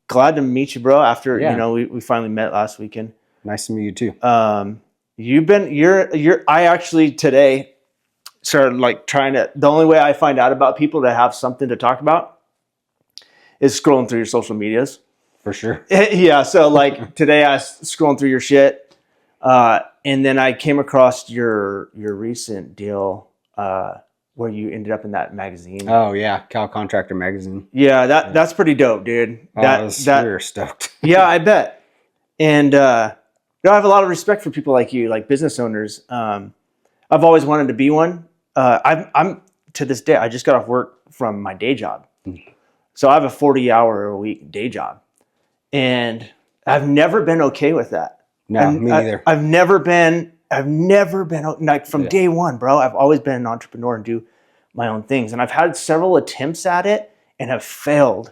glad to meet you, bro. After Yeah. we finally met last weekend. Nice to meet you too. I actually today started like trying to. The only way I find out about people to have something to talk about is scrolling through your social medias. For sure. Yeah. So like today I was scrolling through your shit, and then I came across your recent deal where you ended up in that magazine. Oh yeah, Contractor magazine. Yeah, that's pretty dope, dude. We were stoked. Yeah, I bet. And I have a lot of respect for people like you, like business owners. I've always wanted to be one. I'm to this day. I just got off work from my day job, so I have a 40-hour-a-week day job, and I've never been okay with that. No, me neither. I've never been like from day one, bro. I've always been an entrepreneur and do my own things, and I've had several attempts at it and have failed.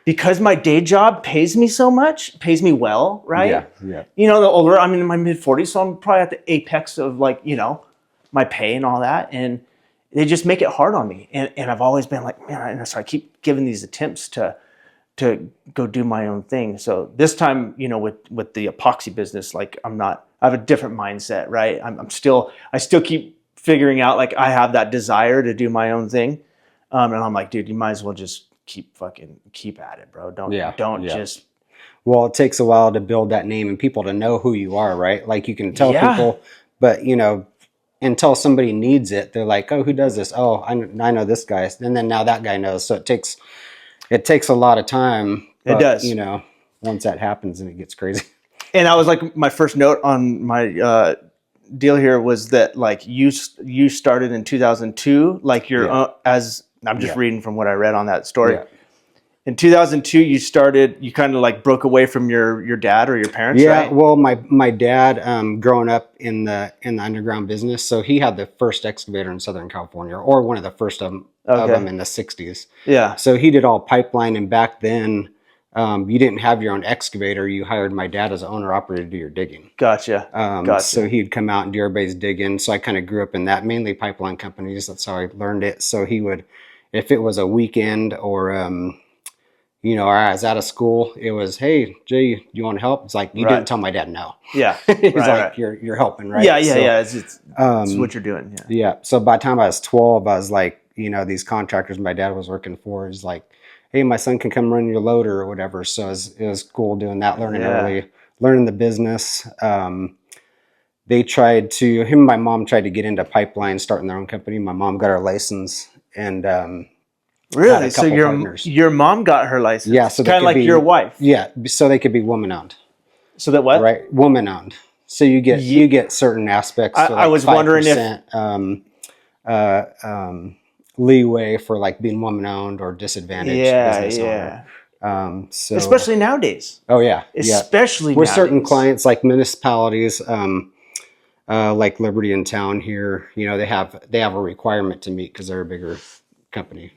Because my day job pays me so much, pays me well, right? Yeah. The older I'm in my mid-40s, so I'm probably at the apex of like, my pay and all that. And they just make it hard on me. And I've always been like, man, and so I keep giving these attempts to go do my own thing. So this time, with the epoxy business, like I have a different mindset, right? I still keep figuring out like I have that desire to do my own thing. And I'm like, dude, you might as well just keep at it, bro. Don't just. Well, it takes a while to build that name and people to know who you are, right? Like you can tell people, but until somebody needs it, they're like, oh, who does this? Oh, I know this guy. And then now that guy knows. So it takes a lot of time. But, it does. Once that happens and it gets crazy. And I was like, my first note on my deal here was that like you started in 2002, like as I'm just reading from what I read on that story. Yeah. In 2002, you kind of like broke away from your dad or your parents, right? Well, my dad, growing up in the underground business, so he had the first excavator in Southern California, or one of the first of them in the 60s. Yeah. So he did all pipeline, and back then, you didn't have your own excavator. You hired my dad as an owner-operator to do your digging. Gotcha. So he'd come out and do everybody's digging. So I kind of grew up in that, mainly pipeline companies. That's how I learned it. So he would, if it was a weekend or, I was out of school, it was, hey, Jay, you want to help? It's like, you didn't tell my dad no. Yeah. He's like, you're helping, right? Yeah. It's what you're doing. Yeah. So by the time I was 12, I was like, these contractors my dad was working for, is like, hey, my son can come run your loader or whatever. So it was cool doing that, learning early, learning the business. Him and my mom tried to get into pipeline, starting their own company. My mom got her license and really? So your mom got her license? Yeah. So kind of like your wife? Yeah. So they could be woman owned. So that what? Right. Woman owned. So you get certain aspects. So like I was wondering if leeway for like being woman owned or disadvantaged business owner. So especially nowadays. Oh yeah. Especially with nowadays. certain clients like municipalities, like Liberty in town here, they have a requirement to meet because they're a bigger company.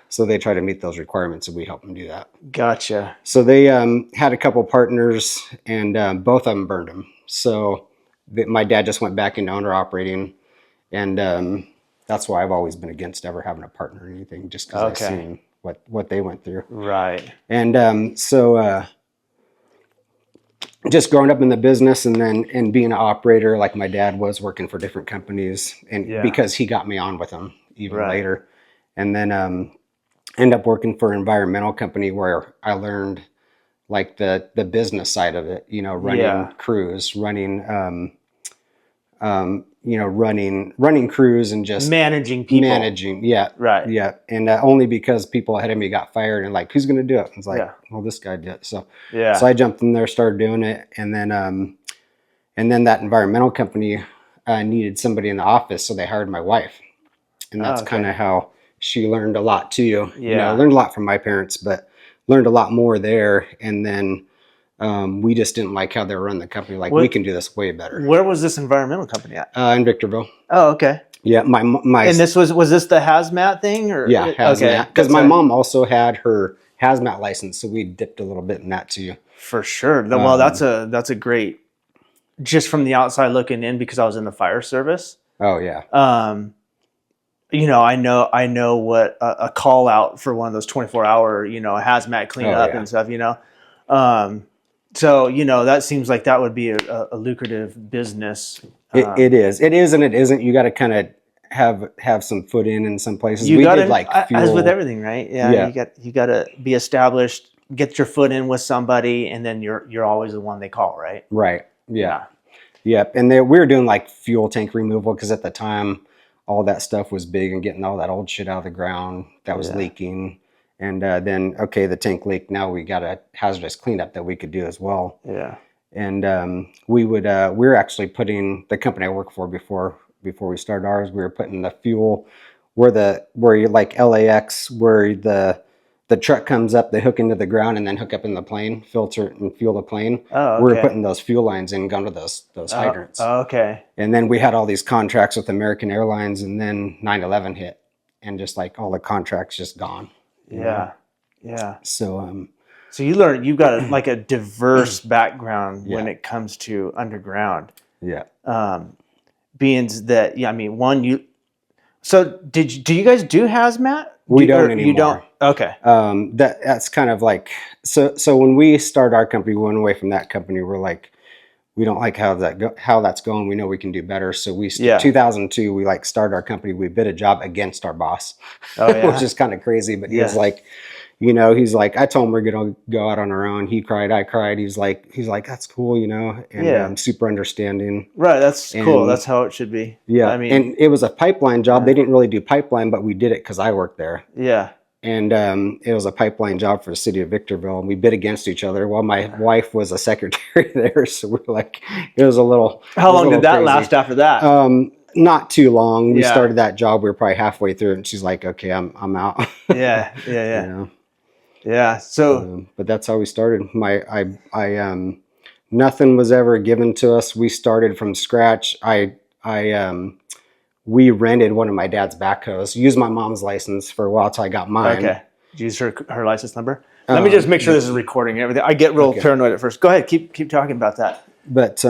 So they try to meet those requirements and we help them do that. Gotcha. So they had a couple partners and both of them burned them. So my dad just went back into owner operating, and that's why I've always been against ever having a partner or anything, just because I've seen what they went through. Right. And so just growing up in the business and being an operator, like my dad was, working for different companies, and because he got me on with them even later. And then end up working for an environmental company where I learned like the business side of it, running crews, running crews and just managing people. Right. And only because people ahead of me got fired and like, who's going to do it? It's like, well, this guy did. So I jumped in there, started doing it. And then that environmental company needed somebody in the office. So they hired my wife, and that's kind of how she learned a lot too. I learned a lot from my parents, but learned a lot more there. And then we just didn't like how they were running the company. Like, we can do this way better. Where was this environmental company at? In Victorville. Oh, okay. Yeah, my and this was this the hazmat thing, or hazmat? Because my mom also had her hazmat license, so we dipped a little bit in that too. For sure. Well, that's a great. Just from the outside looking in, because I was in the fire service. Oh yeah. you know, I know what a call out for one of those 24-hour, you know, hazmat cleanup and stuff, you know. So, you know, that seems like that would be a lucrative business. It is, and it isn't. You got to kind of have some foot in some places. We did like fuel. As with everything, right? Yeah. You got to be established, get your foot in with somebody, and then you're always the one they call, right? Right. Yeah. Yep. And we were doing like fuel tank removal because at the time, all that stuff was big and getting all that old shit out of the ground that was leaking. And then, okay, the tank leaked. Now we got a hazardous cleanup that we could do as well. Yeah. And we were actually putting the company I worked for before we started ours. We were putting the fuel where you like LAX, where the truck comes up, they hook into the ground and then hook up in the plane, filter it and fuel the plane. Oh, okay. We were putting those fuel lines in, going to those hydrants. Oh, okay. And then we had all these contracts with American Airlines, and then 9/11 hit, and just like all the contracts just gone. Yeah. Yeah. So so you've got like a diverse background when it comes to underground. Yeah. Being that, I mean, so do you guys do hazmat? We don't anymore. You don't? Okay. That's kind of like, so when we started our company, we went away from that company. We're like, we don't like how that's going. We know we can do better. So 2002, we like started our company. We bid a job against our boss, which is kind of crazy. But he was like, you know, he's like, I told him we're going to go out on our own. He cried, I cried. He's like, that's cool, you know, and super understanding. Right. That's cool. That's how it should be. Yeah. I mean, and it was a pipeline job. They didn't really do pipeline, but we did it because I worked there. Yeah. And it was a pipeline job for the city of Victorville, and we bid against each other. Well, my wife was a secretary there, so we're like, it was a little. How long did that last after that? Not too long. We started that job. We were probably halfway through it, and she's like, "Okay, I'm out." Yeah. You know? Yeah. So, but that's how we started. Nothing was ever given to us. We started from scratch. We rented one of my dad's backhoes, used my mom's license for a while till I got mine. Okay. Did you use her license number? Let me just make sure this is recording and everything. I get real paranoid at first. Go ahead. Keep talking about that. But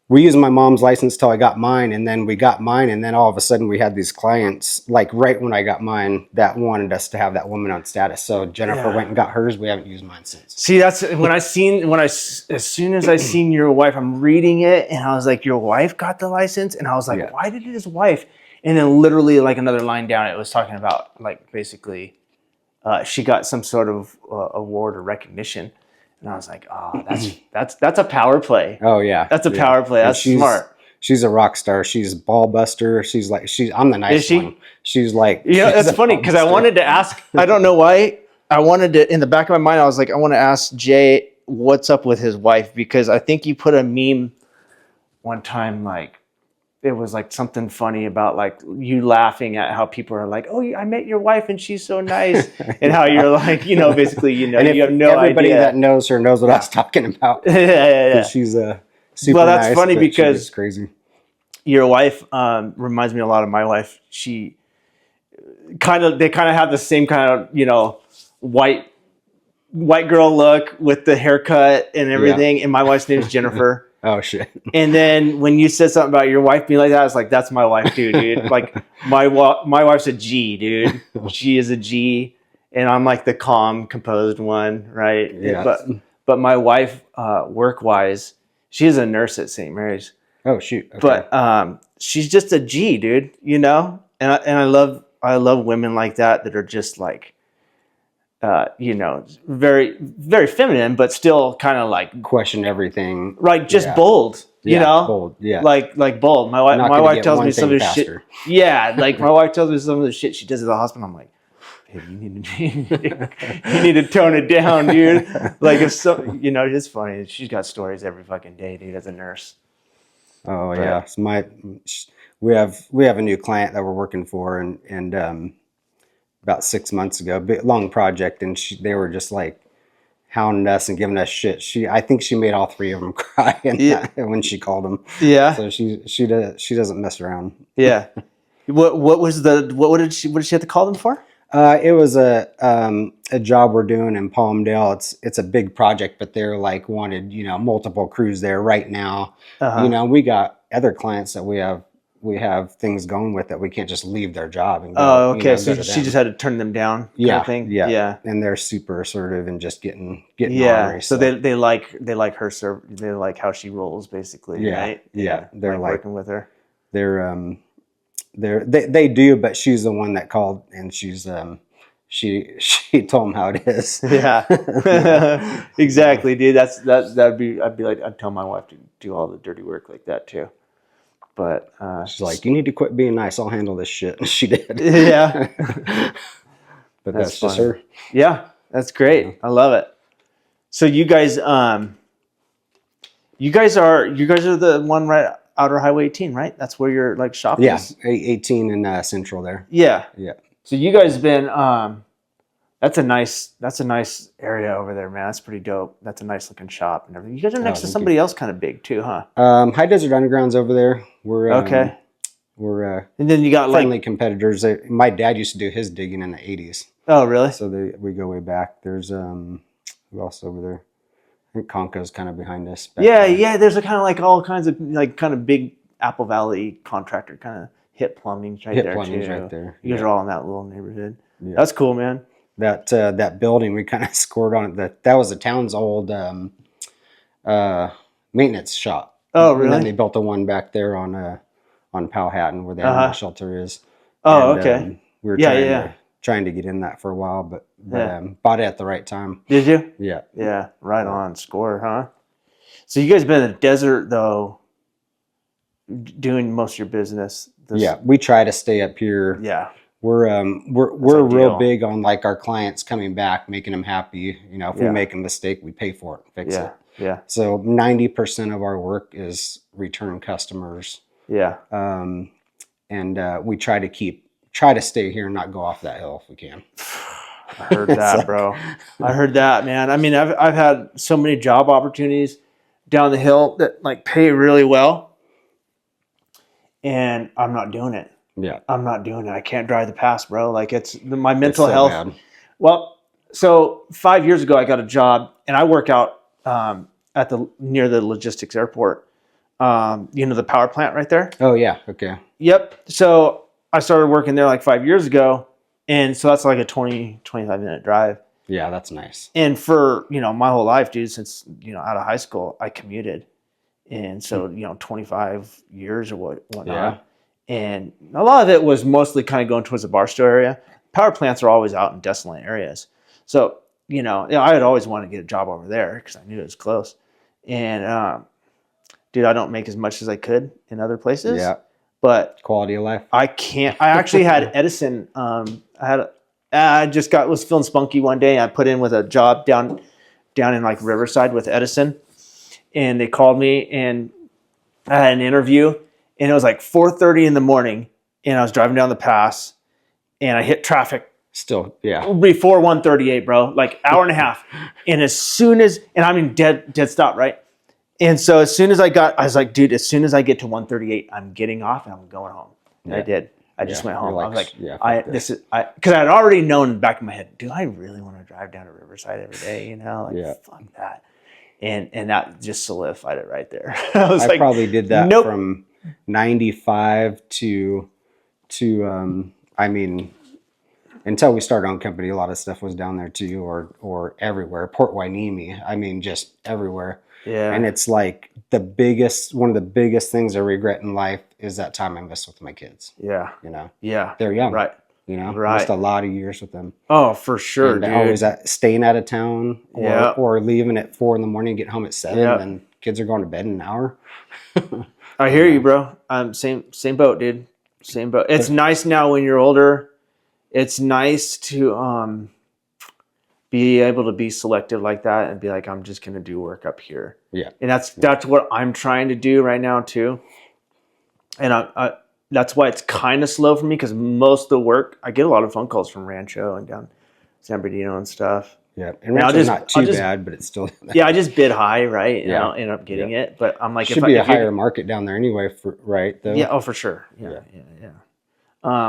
we used my mom's license till I got mine, and then we got mine, and then all of a sudden we had these clients, like right when I got mine, that wanted us to have that woman on status. So Jennifer went and got hers. We haven't used mine since. See, that's as soon as I seen your wife, I'm reading it, and I was like, your wife got the license? And I was like, why did his wife? And then literally like another line down, it was talking about like basically she got some sort of award or recognition. And I was like, oh, that's a power play. Oh yeah. That's a power play. That's smart. She's a rock star. She's a ball buster. I'm the nice one. She's like, you know, it's funny because I wanted to ask, I don't know why. I wanted to, in the back of my mind, I was like, I want to ask Jay what's up with his wife, because I think you put a meme one time, like, it was like something funny about like you laughing at how people are like, oh, I met your wife and she's so nice. And how you're like, you know, basically, you know, and you have no everybody idea. that knows her knows what I was talking about. Yeah. She's super well, that's nice, funny because crazy. Your wife reminds me a lot of my wife. They kind of have the same kind of, you know, white girl look with the haircut and everything. Yeah. And my wife's name is Jennifer. Oh shit! And then when you said something about your wife being like that, I was like, "That's my wife too, dude." Like my wife's a G, dude. She is a G, and I'm like the calm, composed one, right? Yeah. But my wife, work wise, she is a nurse at St. Mary's. Oh shoot! Okay. But she's just a G, dude. You know, and I love women like that are just like. You know, very, very feminine, but still kind of like question everything. Right, just bold. You know, bold. Yeah, like bold. My wife tells me some of the shit. Yeah, like my wife tells me some of the shit she does at the hospital. I'm like, hey, you need to tone it down, dude. Like if so, you know, it's funny. She's got stories every fucking day, dude, as a nurse. Oh yeah, so we have a new client that we're working for, and about 6 months ago, big long project, and they were just like hounding us and giving us shit. I think she made all three of them cry when she called them. Yeah. So she doesn't mess around. Yeah. What did she have to call them for? It was a job we're doing in Palmdale. It's a big project, but they're like wanted, you know, multiple crews there right now. Uh-huh. You know, we got other clients that we have we have things going with it. We can't just leave their job and go. Oh, okay. Go So to she them. just had to turn them down. Yeah, Thing? yeah. And they're super assertive and just getting yeah. ornery. So they like her they like how she rolls, basically. Yeah, right? yeah. They're like working with her. They do, but she's the one that called, and she's she told them how it is. Yeah. Exactly, dude. That'd be, I'd tell my wife to do all the dirty work like that too. But she's like, you need to quit being nice. I'll handle this shit. And she did. Yeah. But that's just her. Yeah, that's great. Yeah. I love it. So you guys are the one right outer Highway 18, right? That's where your like shop is. Yeah, 18 in Central there. Yeah. Yeah. So you guys been that's a nice area over there, man. That's pretty dope. That's a nice looking shop and everything. You guys are next to somebody else kind of big too, huh? High Desert Underground's over there. We're okay. We're and then you got friendly competitors. My dad used to do his digging in the 80s. Oh, really? So we go way back. There's who else over there? I think Conco's kind of behind us. Yeah. There's a kind of like all kinds of like kind of big Apple Valley contractor kind of hit plumbing right there. You guys are all in that little neighborhood. Yeah. That's cool, man. That building we kind of scored on it. That was the town's old maintenance shop. Oh, really? And then they built the one back there on Powhatan where the animal shelter is. Oh, okay. We were trying to get in that for a while, but bought it at the right time. Did you? Yeah. Yeah. Right on. Score, huh? So you guys been in the desert though, doing most of your business. Yeah, we try to stay up here. Yeah. We're real big on like our clients coming back, making them happy. You know, if we make a mistake, we pay for it, fix it. Yeah. So 90% of our work is return customers. Yeah. And we try to stay here and not go off that hill if we can. I heard that, bro. I heard that, man. I mean, I've had so many job opportunities down the hill that like pay really well, and I'm not doing it. Yeah, I'm not doing it. I can't drive the pass, bro. Like it's my mental health. Bad. Well, so 5 years ago, I got a job, and I work out near the logistics airport. The power plant right there. Oh yeah. Okay. Yep. So I started working there like 5 years ago, and so that's like a 25 minute drive. Yeah, that's nice. And for my whole life, dude, since out of high school, I commuted, and so 25 years or whatnot. Yeah. And a lot of it was mostly kind of going towards the Barstow area. Power plants are always out in desolate areas. So, I had always wanted to get a job over there because I knew it was close. And, dude, I don't make as much as I could in other places. Yeah. But quality of life. I can't. I actually had Edison. I just was feeling spunky one day. I put in with a job down in like Riverside with Edison. And they called me and I had an interview. And it was like 4:30 in the morning, and I was driving down the pass, and I hit traffic. Still, yeah. Before 1:38, bro, like hour and a half. And I mean dead stop, right? And so as soon as I was like, dude, as soon as I get to 1:38, I'm getting off and I'm going home. And I did. I just went home. I was like, because I had already known in the back of my head, do I really want to drive down to Riverside every day? Fuck that. And that just solidified it right there. I probably did that from 95 to I mean, until we started on company, a lot of stuff was down there too, or everywhere. Port Hueneme, I mean, just everywhere. Yeah. And it's like one of the biggest things I regret in life is that time I missed with my kids. Yeah. Yeah. They're young. Right. Missed a lot of years with them. Oh, for sure, and dude. Always staying out of town or leaving at 4 a.m, get home at 7, and kids are going to bed in an hour. I hear you, bro. Same boat, dude. Same boat. It's nice now when you're older. It's nice to be able to be selective like that and be like, I'm just gonna do work up here. Yeah. And that's what I'm trying to do right now too. And I that's why it's kind of slow for me, because most of the work, I get a lot of phone calls from Rancho and down San Bernardino and stuff. Yeah, and Rancho's not too bad, but it's still... Yeah, I just bid high, right? And I'll end up getting it. But I'm like... Should be a higher market down there anyway, right? Though. Yeah, oh, for sure. Yeah.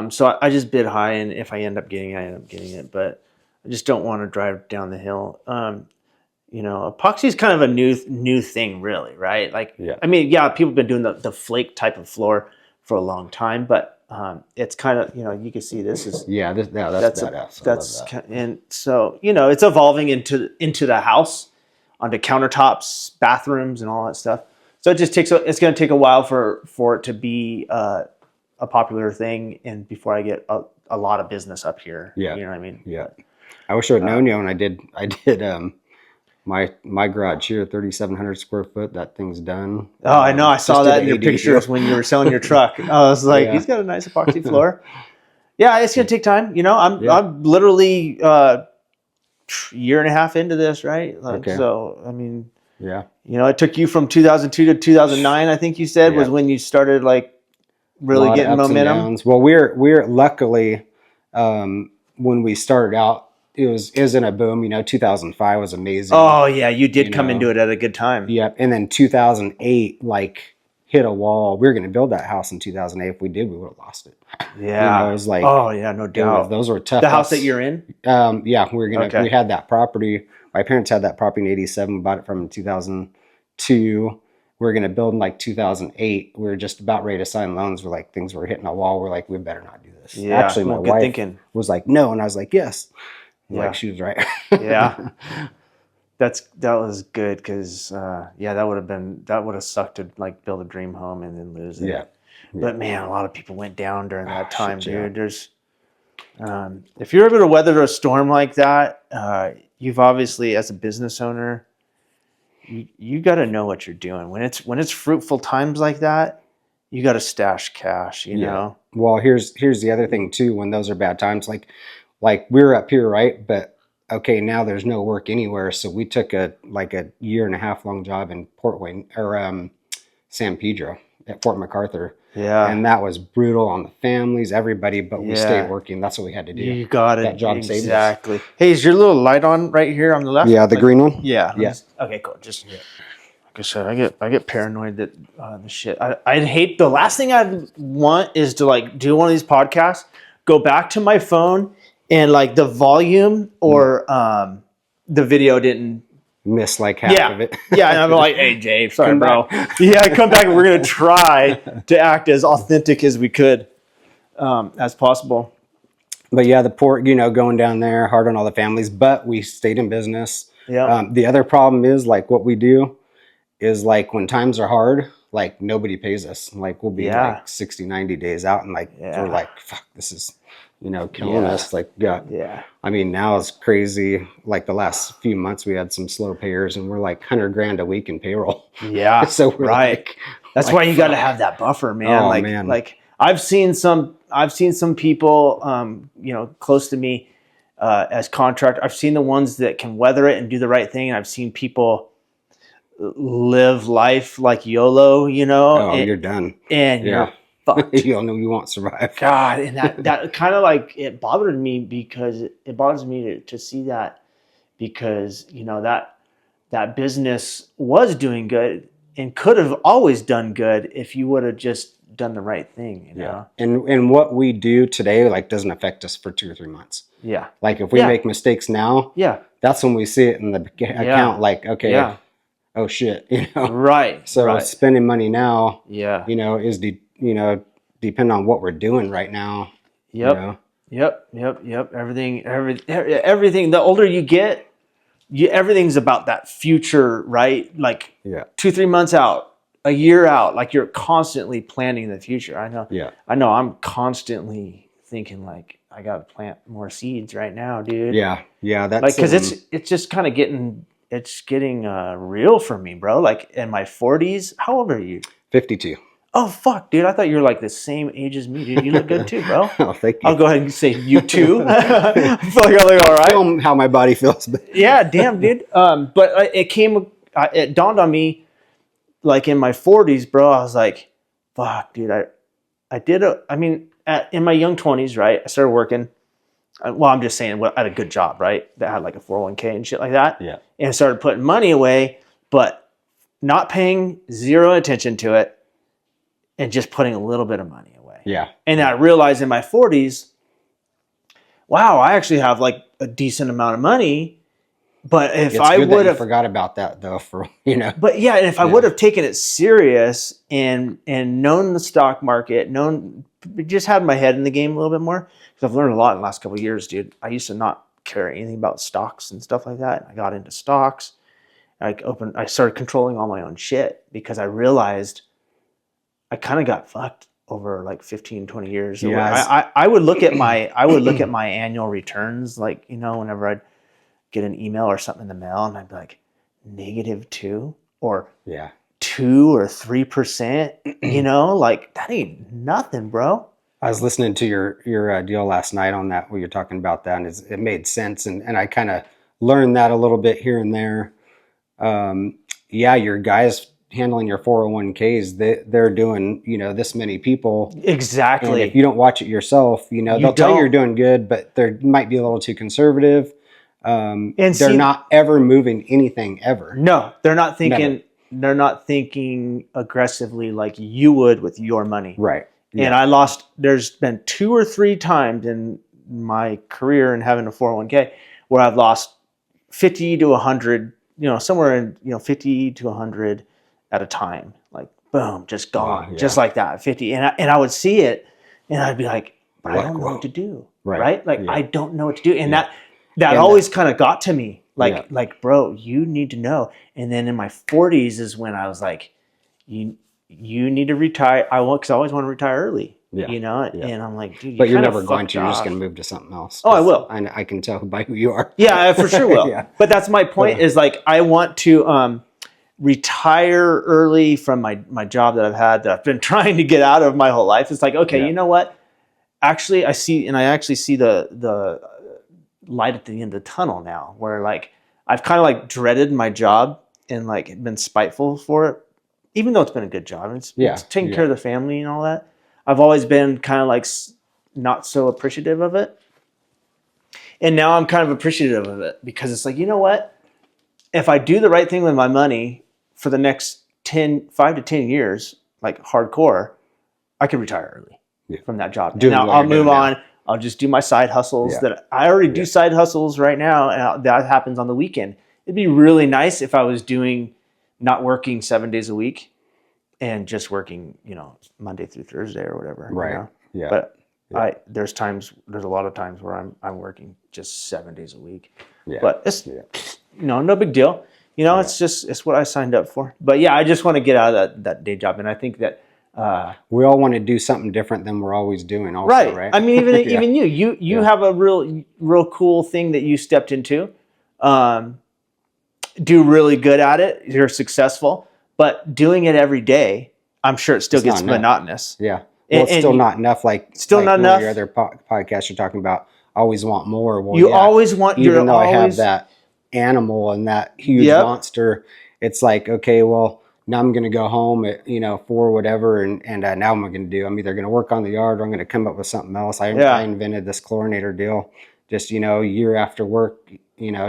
So I just bid high, and if I end up getting it, I end up getting it. But I just don't want to drive down the hill. Epoxy is kind of a new thing, really, right? Like, I mean, people have been doing the flake type of floor for a long time, but it's kind of, you can see this is that's badass. That's and so it's evolving into the house, onto countertops, bathrooms, and all that stuff. So it just it's going to take a while for it to be a popular thing, and before I get a lot of business up here. Yeah, you know what I mean. Yeah, I wish I had known you when I did my garage here, 3,700 square foot. That thing's done. Oh, I know. I saw that in your pictures when you were selling your truck. I was like, he's got a nice epoxy floor. Yeah, it's gonna take time. I'm literally year and a half into this, right? So I mean, it took you from 2002 to 2009. I think you said was when you started like really getting momentum. Well, we're luckily when we started out, it was in a boom. 2005 was amazing. Oh yeah, you did come into it at a good time. Yep, and then 2008 like hit a wall. We were going to build that house in 2008. If we did, we would have lost it. Yeah, it was like, oh yeah, no doubt. Those were tough. The house that you're in? Yeah, we had that property. My parents had that property in '87. We bought it from 2002. We were going to build in like 2008. We were just about ready to sign loans. We're like, things were hitting a wall. We're like, we better not do this. Yeah, actually, my wife was like, no, and I was like, yes. Like she was right. Yeah, that was good because that would have sucked to like build a dream home and then lose it. Yeah. But man, a lot of people went down during that time, dude. There's if you're able to weather a storm like that, you've obviously, as a business owner, you got to know what you're doing. When it's fruitful times like that, you got to stash cash. You know. Well, here's the other thing too. When those are bad times, like we're up here, right? But okay, now there's no work anywhere. So we took a year and a half long job in Port Wayne or San Pedro at Fort MacArthur. Yeah. And that was brutal on the families, everybody, but we stayed working. That's what we had to do. You got it. That job saved us. Exactly. Hey, is your little light on right here on the left? Yeah, the green one? Yeah. Yeah. Okay, cool. Just like I said, I get paranoid that the shit. I'd hate, the last thing I'd want is to like do one of these podcasts, go back to my phone, and like the volume or the video didn't miss like half of it. Yeah, and I'm like, hey, Jay, sorry, bro. Come back, and we're gonna try to act as authentic as we could, as possible. But yeah, the port, going down there, hard on all the families, but we stayed in business. Yeah. The other problem is like what we do is like when times are hard, like nobody pays us. Like we'll be like 60, 90 days out, and like we're like, fuck, this is killing us. Like, I mean, now it's crazy. Like the last few months, we had some slow payers, and we're like $100,000 a week in payroll. Yeah, so we're like, that's why you got to have that buffer, man. Oh, man. Like I've seen some people, close to me, as contractor. I've seen the ones that can weather it and do the right thing, and I've seen people live life like YOLO. You're done, and you're fucked. You won't survive. God, and that kind of like, it bothered me because it bothers me to see that, because that business was doing good and could have always done good if you would have just done the right thing. And what we do today like doesn't affect us for 2 or 3 months. Yeah. Like if we make mistakes now, that's when we see it in the account. Like, okay, oh shit, Right. So spending money now, is depend on what we're doing right now. Yep. Everything. The older you get, everything's about that future, right? Like 2-3 months out, a year out, like you're constantly planning the future. I know. Yeah. I know. I'm constantly thinking like, I got to plant more seeds right now, dude. Yeah. That's like, cause it's just kind of getting real for me, bro. Like in my 40s. How old are you? 52. Oh, fuck, dude. I thought you were like the same age as me, dude. You look good too, bro. Oh, thank you. I'll go ahead and say you too. I feel like I look all right. Feel how my body feels. Yeah, damn, dude. But it dawned on me, like in my 40s, bro, I was like, fuck, dude. In my young 20s, right, I started working. Well, I'm just saying, I had a good job, right? That had like a 401k and shit like that. Yeah. And I started putting money away, but not paying zero attention to it, and just putting a little bit of money away. Yeah. And I realized in my 40s, wow, I actually have like a decent amount of money, But if it's I good that would you have forgot about that though, for you know. But yeah, and if I would have taken it serious and known the stock market, just had my head in the game a little bit more, because I've learned a lot in the last couple of years, dude. I used to not care anything about stocks and stuff like that. I got into stocks. I started controlling all my own shit because I realized I kind of got fucked over like 15, 20 years. Yeah, I would look at my annual returns, like, whenever I'd get an email or something in the mail, and I'd be like, -2 or 2 or 3%, like that ain't nothing, bro. I was listening to your deal last night on that, where you're talking about that, and it made sense, and I kind of learned that a little bit here and there. Your guys handling your 401ks, they're doing, this many people. Exactly. And if you don't watch it yourself, they'll tell you you're doing good, but they might be a little too conservative. They're not ever moving anything ever. No, they're not thinking. Never. They're not thinking aggressively like you would with your money. Right. Yeah. And there's been 2 or 3 times in my career in having a 401k where I've lost 50 to 100, somewhere in, 50 to 100 at a time. Like, boom, just gone, just like that, 50. And I would see it and I'd be like, but I don't know what to do. Right? Like, I don't know what to do. And that always kind of got to me. Like, bro, you need to know. And then in my 40s is when I was like, you need to retire. Because I always want to retire early. And I'm like, dude, but you're never going to. You're just going to move to something else. Oh, I will. I can tell by who you are. Yeah, I for sure will. But that's my point. Is like, I want to retire early from my job that I've had, that I've been trying to get out of my whole life. It's like, okay, you know what? Actually, I see the light at the end of the tunnel now, where like I've kind of like dreaded my job and like been spiteful for it, even though it's been a good job. It's taking care of the family and all that. I've always been kind of like not so appreciative of it. And now I'm kind of appreciative of it, because it's like, you know what? If I do the right thing with my money for the next 5 to 10 years, like hardcore, I could retire early from that job. And now I'll move on. I'll just do my side hustles that I already do side hustles right now. And that happens on the weekend. It'd be really nice if I was not working 7 days a week and just working, Monday through Thursday or whatever. Right. Yeah. But there's a lot of times where I'm working just 7 days a week. Yeah. But it's, no big deal. It's what I signed up for. But yeah, I just want to get out of that day job. And I think that, we all want to do something different than we're always doing also, right? I mean, even you have a real cool thing that you stepped into, do really good at it. You're successful, but doing it every day, I'm sure it still gets monotonous. Yeah. Well, it's still not enough. Not enough. Your other podcasts you're talking about, always want more. Well, you always want, even though I have that animal and that huge monster, it's like, okay, well, now I'm going to go home at, 4 whatever. And now what I'm going to do, I'm either going to work on the yard or I'm going to come up with something else. I invented this chlorinator deal, just, year after work,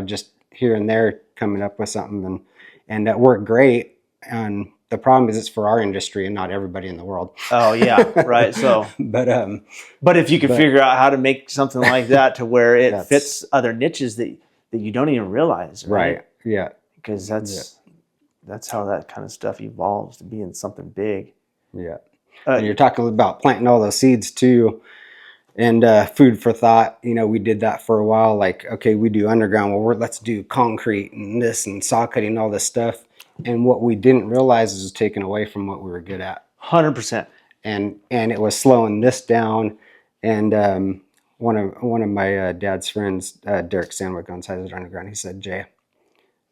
just here and there coming up with something, and that worked great. And the problem is it's for our industry and not everybody in the world. Oh yeah. Right. So, but if you could figure out how to make something like that to where it fits other niches that you don't even realize. Right. Yeah. Because that's how that kind of stuff evolves to being something big. Yeah. And you're talking about planting all those seeds too, and food for thought. We did that for a while. Like, okay, we do underground. Well, let's do concrete and this and saw cutting and all this stuff. And what we didn't realize is taken away from what we were good at. 100%. And it was slowing this down. And one of my dad's friends, Derek Sandwick, owns High Dez Underground. He said, "Jay,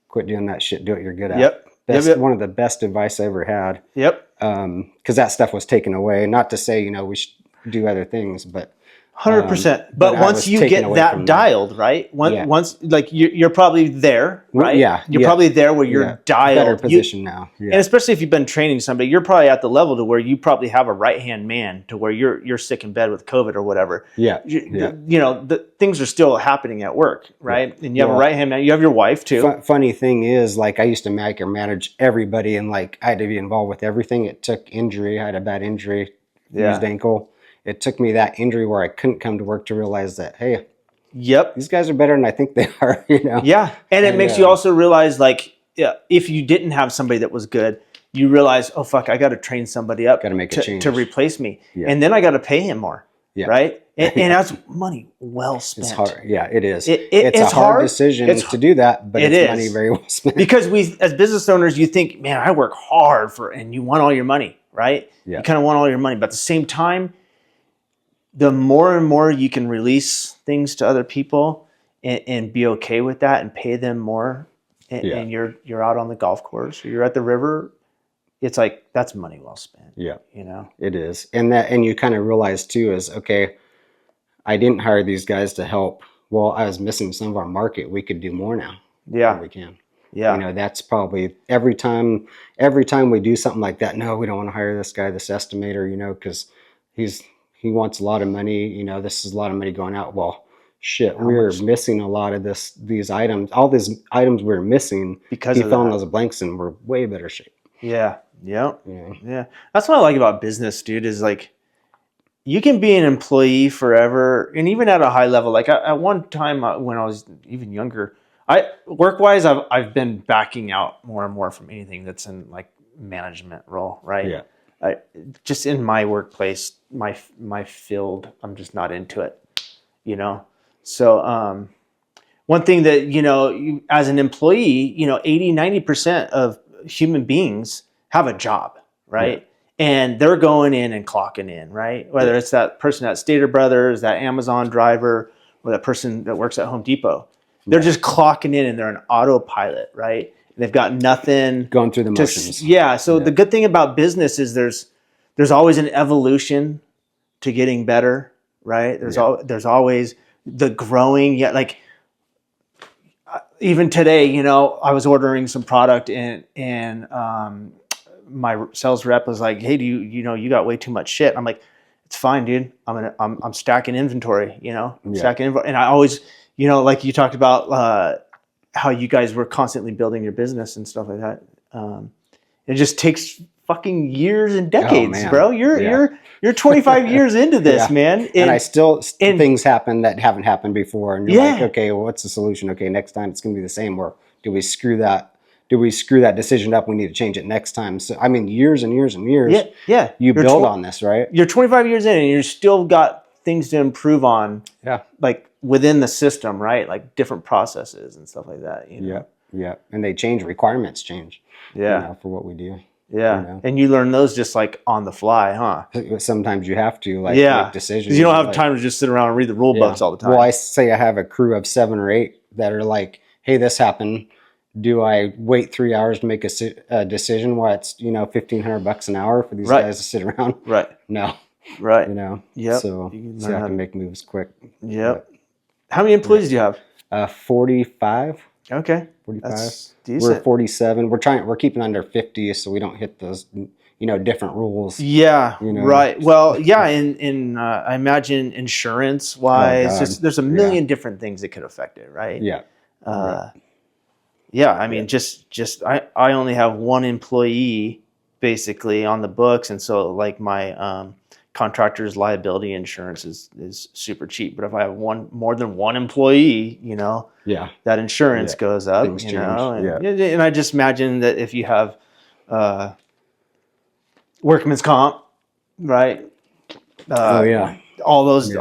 quit doing that shit. Do what you're good at." Yep. One of the best advice I ever had. Yep. Because that stuff was taken away. Not to say, we should do other things, but 100%. But once you get that dialed, right? Once, like you're probably there, right? Yeah. You're probably there where you're dialed. Better position now. Yeah. And especially if you've been training somebody, you're probably at the level to where you probably have a right-hand man to where you're sick in bed with COVID or whatever. Yeah. The things are still happening at work, right? Yeah. And you have a right-hand man. You have your wife too. Funny thing is, like, I used to manage everybody, and like I had to be involved with everything. It took injury. I had a bad injury, fused ankle. It took me that injury where I couldn't come to work to realize that, hey, Yep. These guys are better than I think they are, you know? Yeah. And it makes you also realize, like, if you didn't have somebody that was good, you realize, oh, fuck, I got to train somebody up to replace me. Yeah. And then I got to pay him more. Yeah. Right. And that's money well spent. It's hard. Yeah, it is. It's a hard decision to do that, but it's money very well spent. Because we, as business owners, you think, man, I work hard and you want all your money, right? Yeah. You kind of want all your money. But at the same time, the more and more you can release things to other people and be okay with that and pay them more, and you're out on the golf course or you're at the river, it's like, that's money well spent. Yeah. You know? It is. And you kind of realize too is, okay, I didn't hire these guys to help. Well, I was missing some of our market. We could do more now. Yeah. We can. Yeah. You know, that's probably every time we do something like that, no, we don't want to hire this guy, this estimator, you know, because he wants a lot of money, you know, this is a lot of money going out. Well, shit, we're missing a lot of these items. All these items we're missing because he fell in those blanks and we're way better shape. Yeah. Yeah. Yeah. That's what I like about business, dude, is like, you can be an employee forever. And even at a high level, like at one time when I was even younger, work-wise, I've been backing out more and more from anything that's in like management role, right? Yeah. Just in my workplace, my field, I'm just not into it, you know? So one thing that, you know, as an employee, you know, 80-90% of human beings have a job, right? Yeah. And they're going in and clocking in, right? Whether it's that person at Stater Brothers, that Amazon driver, or that person that works at Home Depot. They're just clocking in and they're an autopilot, right? And they've got nothing. Going through the motions. So the good thing about business is there's always an evolution to getting better, right? There's always the growing. Yeah, like even today, you know, I was ordering some product and my sales rep was like, "Hey, you know, you got way too much shit." I'm like, "It's fine, dude. I'm stacking inventory, you know, stacking inventory." And I always, you know, like you talked about how you guys were constantly building your business and stuff like that. It just takes fucking years and decades, bro. You're 25 years into this, man. And I still things happen that haven't happened before, and you're like, okay, well, what's the solution? Okay, next time it's gonna be the same. Or do we screw that decision up? We need to change it next time. So, I mean, years and years and years. Yeah. You build on this, right? You're 25 years in and you're still got things to improve on. Yeah. Like within the system, right? Like different processes and stuff like that. You know? Yeah. And they change, requirements change. Yeah. You know, for what we do. Yeah. You know? And you learn those just like on the fly, huh? Sometimes you have to make decisions. Because you don't have time to just sit around and read the rule books all the time. Well, I say I have a crew of 7 or 8 that are like, hey, this happened. Do I wait 3 hours to make a decision while it's, you know, $1,500 an hour for these guys to sit around? Right. No. Right. You know. Yep. So I have to make moves quick. Yep. How many employees do you have? 45. Okay. 45. That's decent. We're 47. We're keeping under 50 so we don't hit those, you know, different rules. Yeah. You know? Right. Well, yeah. In I imagine insurance wise, there's a million different things that could affect it. Right. Yeah. Yeah, I mean, just I only have one employee basically on the books, and so like my contractor's liability insurance is super cheap. But if I have more than one employee, you know, that insurance goes up. Things you know, and I just imagine that if you have workman's comp, right? All those.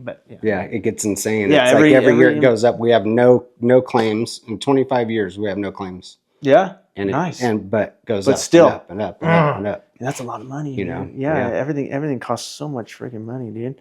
But it gets insane. Yeah, it's every year it goes up. We have no claims in 25 years. We have no claims. Yeah, and nice. But goes but up, still and up and up and up and up. And that's a lot of money. You know, everything costs so much freaking money, dude.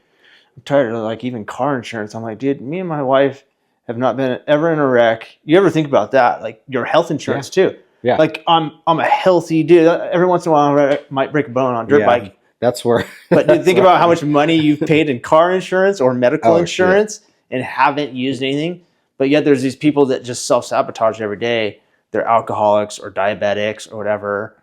I'm tired of like even car insurance. I'm like, dude, me and my wife have not been ever in a wreck. You ever think about that? Like your health insurance too. Yeah. Like I'm a healthy dude. Every once in a while I might break a bone on a dirt bike. That's where. But think about how much money you've paid in car insurance or medical insurance and haven't used anything. But yet there's these people that just self-sabotage every day. They're alcoholics or diabetics or whatever.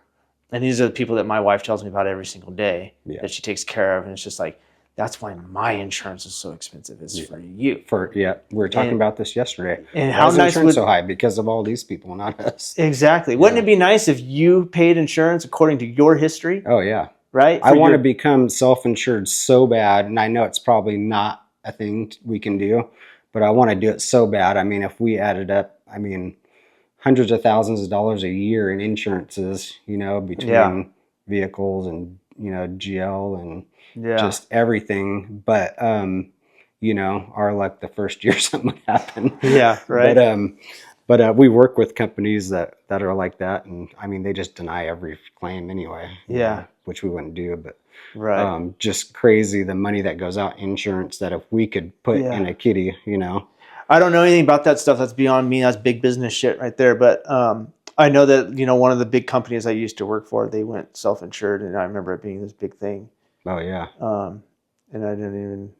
And these are the people that my wife tells me about every single day that she takes care of. And it's just like, that's why my insurance is so expensive. It's for you. We were talking about this yesterday. And how nice insurance so high because of all these people, not us. Exactly. Wouldn't it be nice if you paid insurance according to your history? Oh, yeah. Right? I want to become self-insured so bad, and I know it's probably not a thing we can do, but I want to do it so bad. I mean, if we added up, I mean, hundreds of thousands of dollars a year in insurances, you know, between vehicles and, you know, GL and just everything. But, you know, our luck, the first year something would happen. Yeah. Right. But we work with companies that are like that. And I mean, they just deny every claim anyway. Yeah. Which we wouldn't do, but just crazy the money that goes out insurance that if we could put in a kitty, you know. I don't know anything about that stuff. That's beyond me. That's big business shit right there. But I know that, you know, one of the big companies I used to work for, they went self-insured, and I remember it being this big thing. Oh yeah. And I didn't even.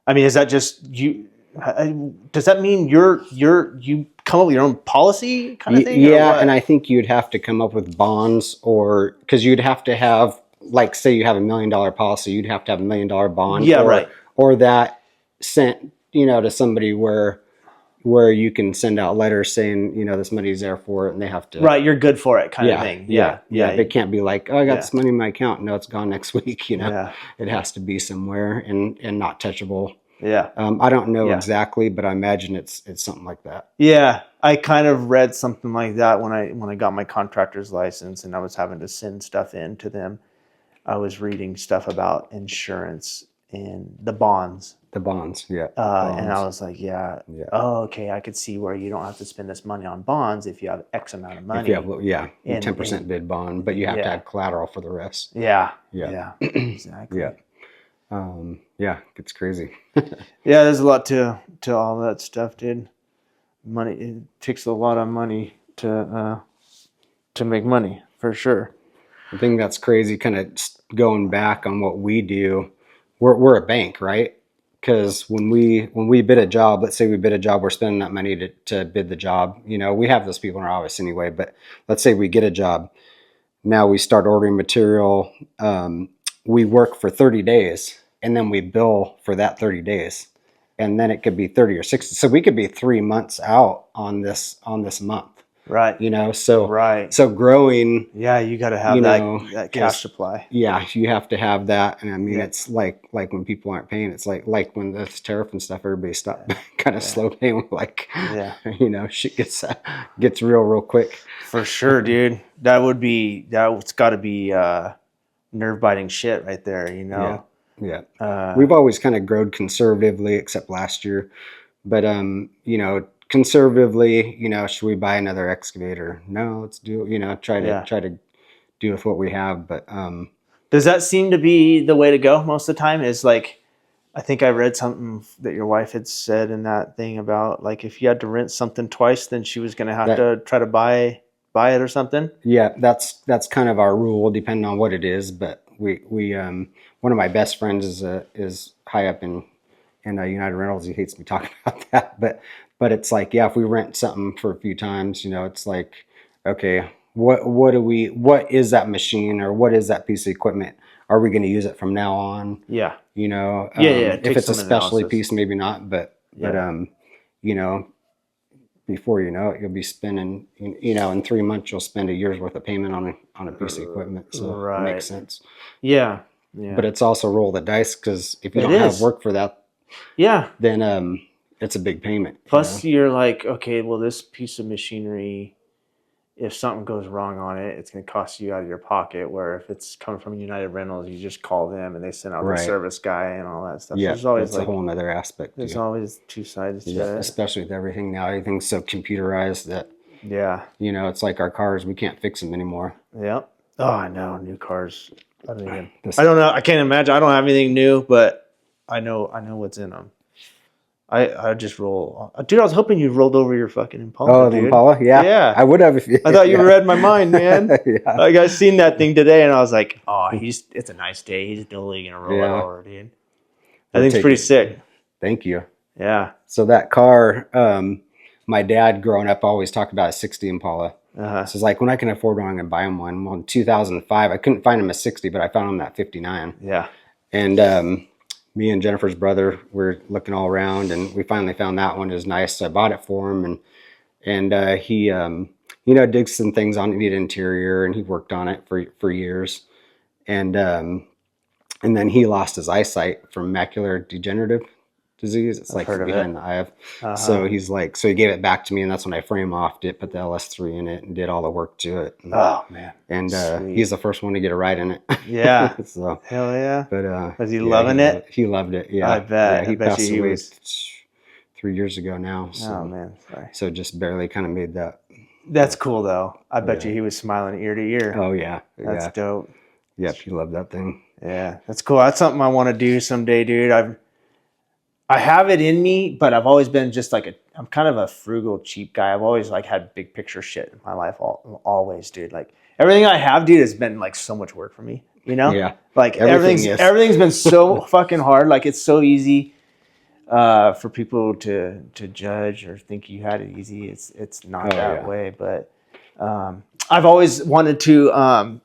I mean, is that just you? Does that mean you come up with your own policy kind of thing? Yeah, and I think you'd have to come up with bonds, or because you'd have to have, like, say you have $1 million policy, you'd have to have $1 million bond. Yeah, right. Or that sent, you know, to somebody where you can send out letters saying, you know, this money's there for it, and they have to. Right, you're good for it, kind of thing. Yeah. It can't be like, oh, I got this money in my account. No, it's gone next week. You know, it has to be somewhere and not touchable. Yeah. I don't know exactly, but I imagine it's something like that. Yeah, I kind of read something like that when I got my contractor's license, and I was having to send stuff in to them. I was reading stuff about insurance and the bonds. The bonds, yeah. And I was like, oh, okay, I could see where you don't have to spend this money on bonds if you have X amount of money. If you have, 10% bid bond, but you have to have collateral for the rest. Yeah. Exactly. Yeah, it's crazy. Yeah, there's a lot to all that stuff, dude. Money, it takes a lot of money to make money, for sure. The thing that's crazy, kind of going back on what we do, we're a bank, right? Because when we bid a job, let's say we bid a job, we're spending that money to bid the job. You know, we have those people in our office anyway, but let's say we get a job. Now we start ordering material. We work for 30 days, and then we bill for that 30 days. And then it could be 30 or 60. So we could be 3 months out on this month. Right. You know, so growing. Yeah, you got to have that cash supply. Yeah, you have to have that. And I mean, it's like when people aren't paying, it's like when this tariff and stuff, everybody stopped kind of slow paying. Like, you know, shit gets real quick. For sure, dude. That's got to be nerve biting shit right there. You know. Yeah. We've always kind of grown conservatively, except last year. But you know, conservatively, you know, should we buy another excavator? No, let's do, you know, try to do with what we have. But does that seem to be the way to go most of the time? Is like, I think I read something that your wife had said in that thing about, like, if you had to rent something twice, then she was going to have to try to buy it or something. Yeah, that's kind of our rule, depending on what it is. But we one of my best friends is high up in United Rentals. He hates me talking about that, but it's like, yeah, if we rent something for a few times, you know, it's like, okay, what is that machine, or what is that piece of equipment? Are we going to use it from now on? Yeah. You know, If it's a specialty piece, maybe not, but you know, before you know it, you'll be spending, you know, in 3 months, you'll spend a year's worth of payment on a piece of equipment. So it makes sense. Yeah. But it's also roll the dice, because if you don't have work for that, then it's a big payment. Plus, you're like, okay, well, this piece of machinery, if something goes wrong on it, it's going to cost you out of your pocket. Where if it's coming from United Rentals, you just call them and they send out the service guy and all that stuff. Yeah, so there's always that's a whole other aspect. There's always two sides to it. Especially with everything now. Everything's so computerized that, you know, it's like our cars, we can't fix them anymore. Yeah. Oh, I know. New cars. I don't know. I can't imagine. I don't have anything new, but I know what's in them. I just roll. Dude, I was hoping you rolled over your fucking Impala. Oh, the Impala? Yeah. I would have if you. I thought you read my mind, man. Like, I seen that thing today, and I was like, oh, it's a nice day. He's totally going to roll it over, dude. I think it's pretty sick. Thank you. Yeah. So that car, my dad growing up always talked about a 60 Impala. So it's like, when I can afford one, I'm going to buy him one. Well, in 2005, I couldn't find him a 60, but I found him that 59. Yeah. And me and Jennifer's brother were looking all around, and we finally found that one. It was nice. So I bought it for him, and he, you know, did some things on it, needed interior, and he worked on it for years. And then he lost his eyesight from macular degenerative disease. It's like behind the eye. Uh-huh. So he's like, so he gave it back to me, and that's when I frame offed it, put the LS3 in it, and did all the work to it. And, oh man! And he's the first one to get a ride in it. Yeah. So hell yeah. But was he loving it? He loved it. Yeah, I bet. Yeah, he I bet passed he away was 3 years ago now. So, oh man, sorry. So just barely kind of made that. That's cool though. I bet you he was smiling ear to ear. Oh yeah, that's dope. Yep, he loved that thing. Yeah, that's cool. That's something I want to do someday, dude. I have it in me, but I've always been just like I'm kind of a frugal, cheap guy. I've always like had big picture shit in my life, always, dude. Like everything I have, dude, has been like so much work for me. You know? Yeah. Like everything's been so fucking hard. Like it's so easy for people to judge or think you had it easy. It's not that way. But I've always wanted to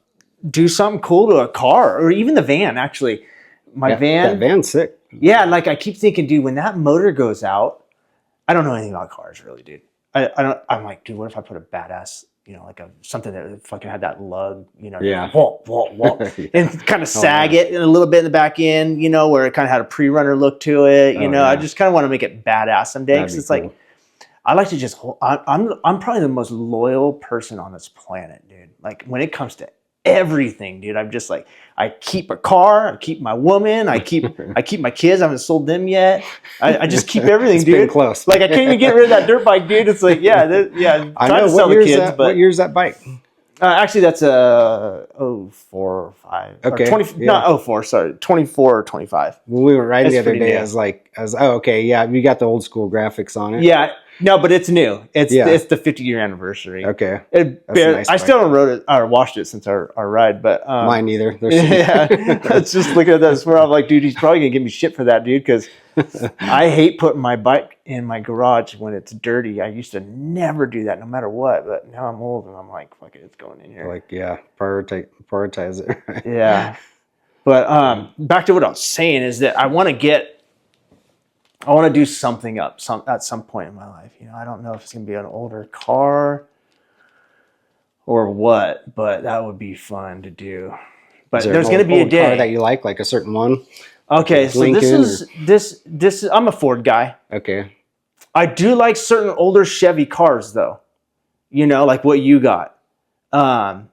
do something cool to a car or even the van. Actually, my van. That van's sick. Yeah, like I keep thinking, dude, when that motor goes out, I don't know anything about cars, really, dude. I don't. I'm like, dude, what if I put a badass, like something that fucking had that lug, whoa, whoa, whoa, and kind of sag it a little bit in the back end, where it kind of had a pre-runner look to it. I just kind of want to make it badass someday because it's cool. Like I like to just hold. I'm probably the most loyal person on this planet, dude. Like when it comes to everything, dude, I'm just like, I keep a car, I keep my woman, I keep my kids. I haven't sold them yet. I just keep everything, dude. Been close. Like I can't even get rid of that dirt bike, dude. It's like, I know what year's that bike? Actually, that's a 04 or 5. Okay. Or 20, Not 04, sorry. 24 or 25. When we were riding the other day, I was we got the old school graphics on it. Yeah. No, but it's new. It's the 50-year anniversary. Okay. I still haven't rode it or washed it since our ride, but mine neither. Let's just look at this. Where I'm like, dude, he's probably gonna give me shit for that, dude, because I hate putting my bike in my garage when it's dirty. I used to never do that, no matter what. But now I'm old and I'm like, fuck it, it's going in here. Like, prioritize it. Yeah. But back to what I was saying is that I want to do something at some point in my life. I don't know if it's going to be an older car or what, but that would be fun to do. But there's going to be a day car that you like a certain one. Okay, like so this is I'm a Ford guy. Okay. I do like certain older Chevy cars though. Like what you got. But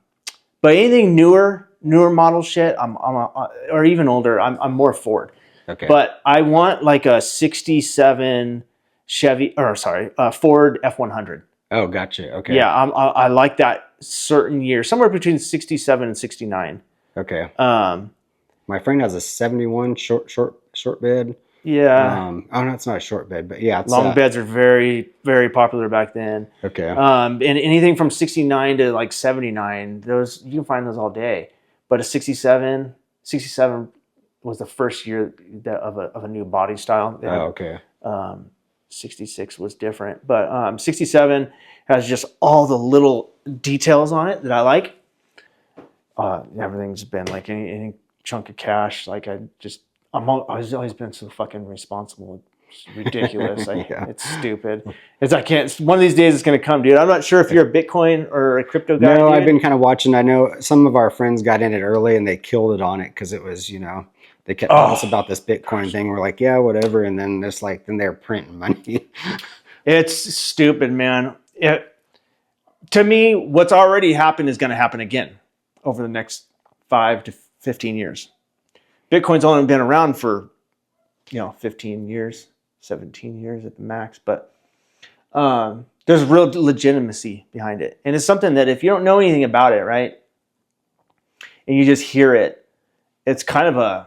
anything newer model shit, or even older, I'm more Ford. Okay. But I want like a 67 Ford F100. Oh, gotcha. Okay. Yeah, I like that certain year, somewhere between 67 and 69. Okay. My friend has a 71 short bed. Yeah. No, it's not a short bed, but yeah. Long beds are very, very popular back then. Okay. And anything from 69 to like 79, those you can find those all day. But a 67 was the first year of a new body style. Okay. 66 was different, but 67 has just all the little details on it that I like. Everything's been like any chunk of cash. Like I've always been so fucking responsible. It's ridiculous. It's stupid. One of these days it's going to come, dude. I'm not sure if you're a Bitcoin or a crypto guy. No, dude. I've been kind of watching. I know some of our friends got in it early and they killed it on it because it was, they kept telling us about this Bitcoin thing. We're like, yeah, whatever. And then then they're printing money. It's stupid, man. To me, what's already happened is going to happen again over the next 5 to 15 years. Bitcoin's only been around for, 15 years, 17 years at the max. But there's real legitimacy behind it. And it's something that if you don't know anything about it, right, and you just hear it, it's kind of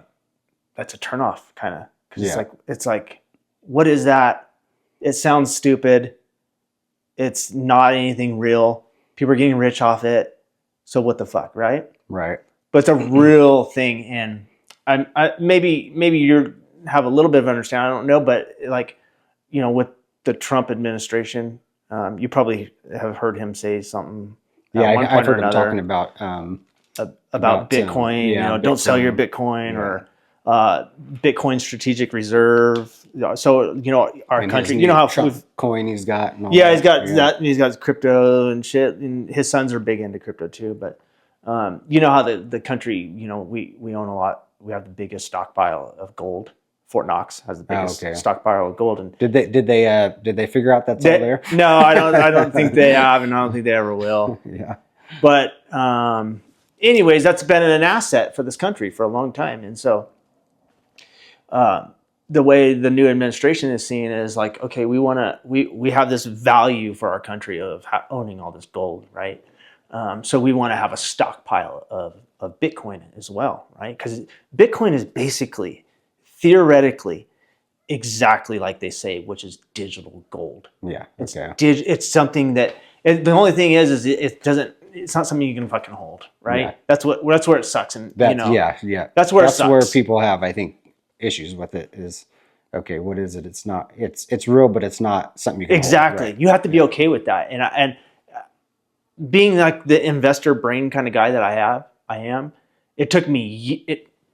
that's a turnoff, kind of. Because it's like, what is that? It sounds stupid. It's not anything real. People are getting rich off it. So what the fuck, right? Right. But it's a real thing. And maybe you have a little bit of understanding. I don't know. But with the Trump administration, you probably have heard him say something. Yeah, I've heard him talking about Bitcoin. Don't sell your Bitcoin or Bitcoin strategic reserve. So our country. How Trump coin he's got. And all he's got that. And he's got crypto and shit. And his sons are big into crypto too. But how the country. We own a lot. We have the biggest stockpile of gold Fort Knox has the biggest stockpile of gold. And did they figure out that's all there? No, I don't think they have, and I don't think they ever will. Yeah. But anyways, that's been an asset for this country for a long time. And so the way the new administration is seen is like, okay, we have this value for our country of owning all this gold, right? So we want to have a stockpile of Bitcoin as well, right? Because Bitcoin is basically, theoretically, exactly like they say, which is digital gold. Yeah. Okay. It's something that the only thing is it's not something you can fucking hold, right? Yeah. That's where it sucks, and yeah. That's where it sucks. Where people have, I think, issues with it is, okay, what is it? It's not. It's real, but it's not something you can exactly. Hold, right? You have to be okay with that, and being like the investor brain kind of guy that I am. It took me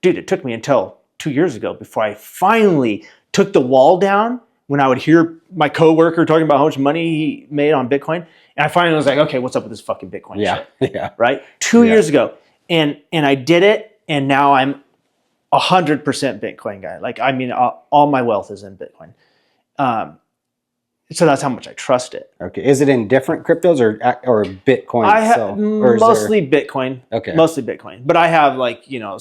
until 2 years ago before I finally took the wall down when I would hear my coworker talking about how much money he made on Bitcoin. And I finally was like, okay, what's up with this fucking Bitcoin shit? Yeah. Right? 2 years ago. And I did it, and now I'm 100% Bitcoin guy. Like, I mean, all my wealth is in Bitcoin. So that's how much I trust it. Okay. Is it in different cryptos or Bitcoin itself? Mostly Bitcoin. Okay. Mostly Bitcoin. But I have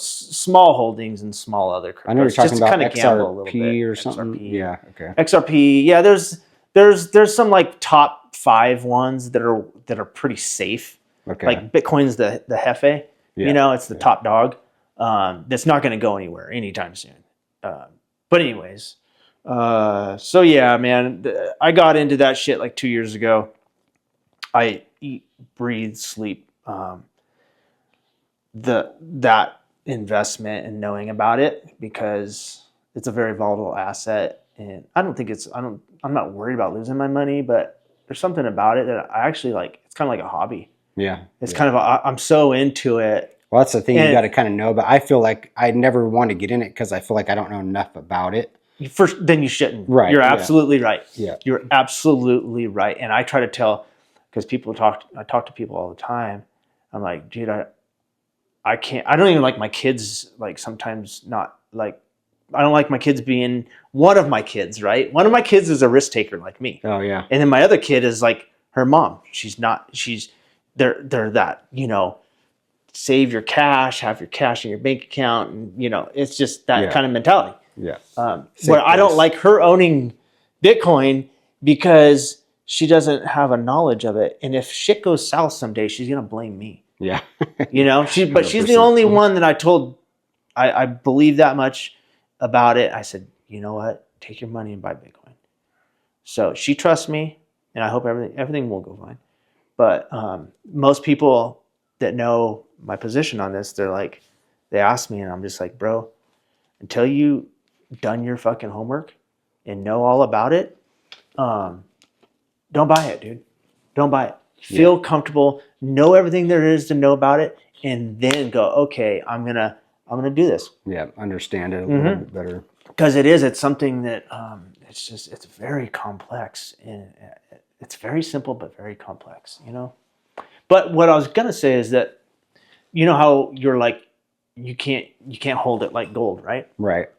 small holdings and small other cryptos. I know you're talking about XRP or something. XRP. Yeah. Okay. XRP. Yeah. There's some like top 5 ones that are pretty safe. Okay. Like Bitcoin's the Hefe. Yeah. It's the top dog. That's not going to go anywhere anytime soon. But anyways. So yeah, man, I got into that shit like 2 years ago. I eat, breathe, sleep, that investment and knowing about it, because it's a very volatile asset, and I'm not worried about losing my money, but there's something about it that I actually like. It's kind of like a hobby. Yeah. It's kind of I'm so into it. Well, that's the thing you got to kind of know, but I feel like I never want to get in it because I feel like I don't know enough about it. Then you shouldn't. Right. You're absolutely right. Yeah. You're absolutely right. And I try to tell, because I talk to people all the time. I'm like, dude, I can't, I don't even like my kids, like sometimes not like, I don't like my kids being one of my kids, right? One of my kids is a risk taker like me. Oh yeah. And then my other kid is like her mom. They're that, save your cash, have your cash in your bank account. And, it's just that kind of mentality. Yeah. Where I don't like her owning Bitcoin because she doesn't have a knowledge of it. And if shit goes south someday, she's going to blame me. Yeah. But she's the only one that I told, I believe that much about it. I said, you know what? Take your money and buy Bitcoin. So she trusts me, and I hope everything will go fine. But most people that know my position on this, they ask me, and I'm just like, bro, until you done your fucking homework and know all about it, don't buy it, dude. Don't buy it. Feel comfortable, know everything there is to know about it, and then go, okay, I'm gonna do this. Yeah, understand it a little bit better. Because it's something that it's very complex, and it's very simple but very complex, But what I was gonna say is that, how you're like, you can't hold it like gold, right? Right.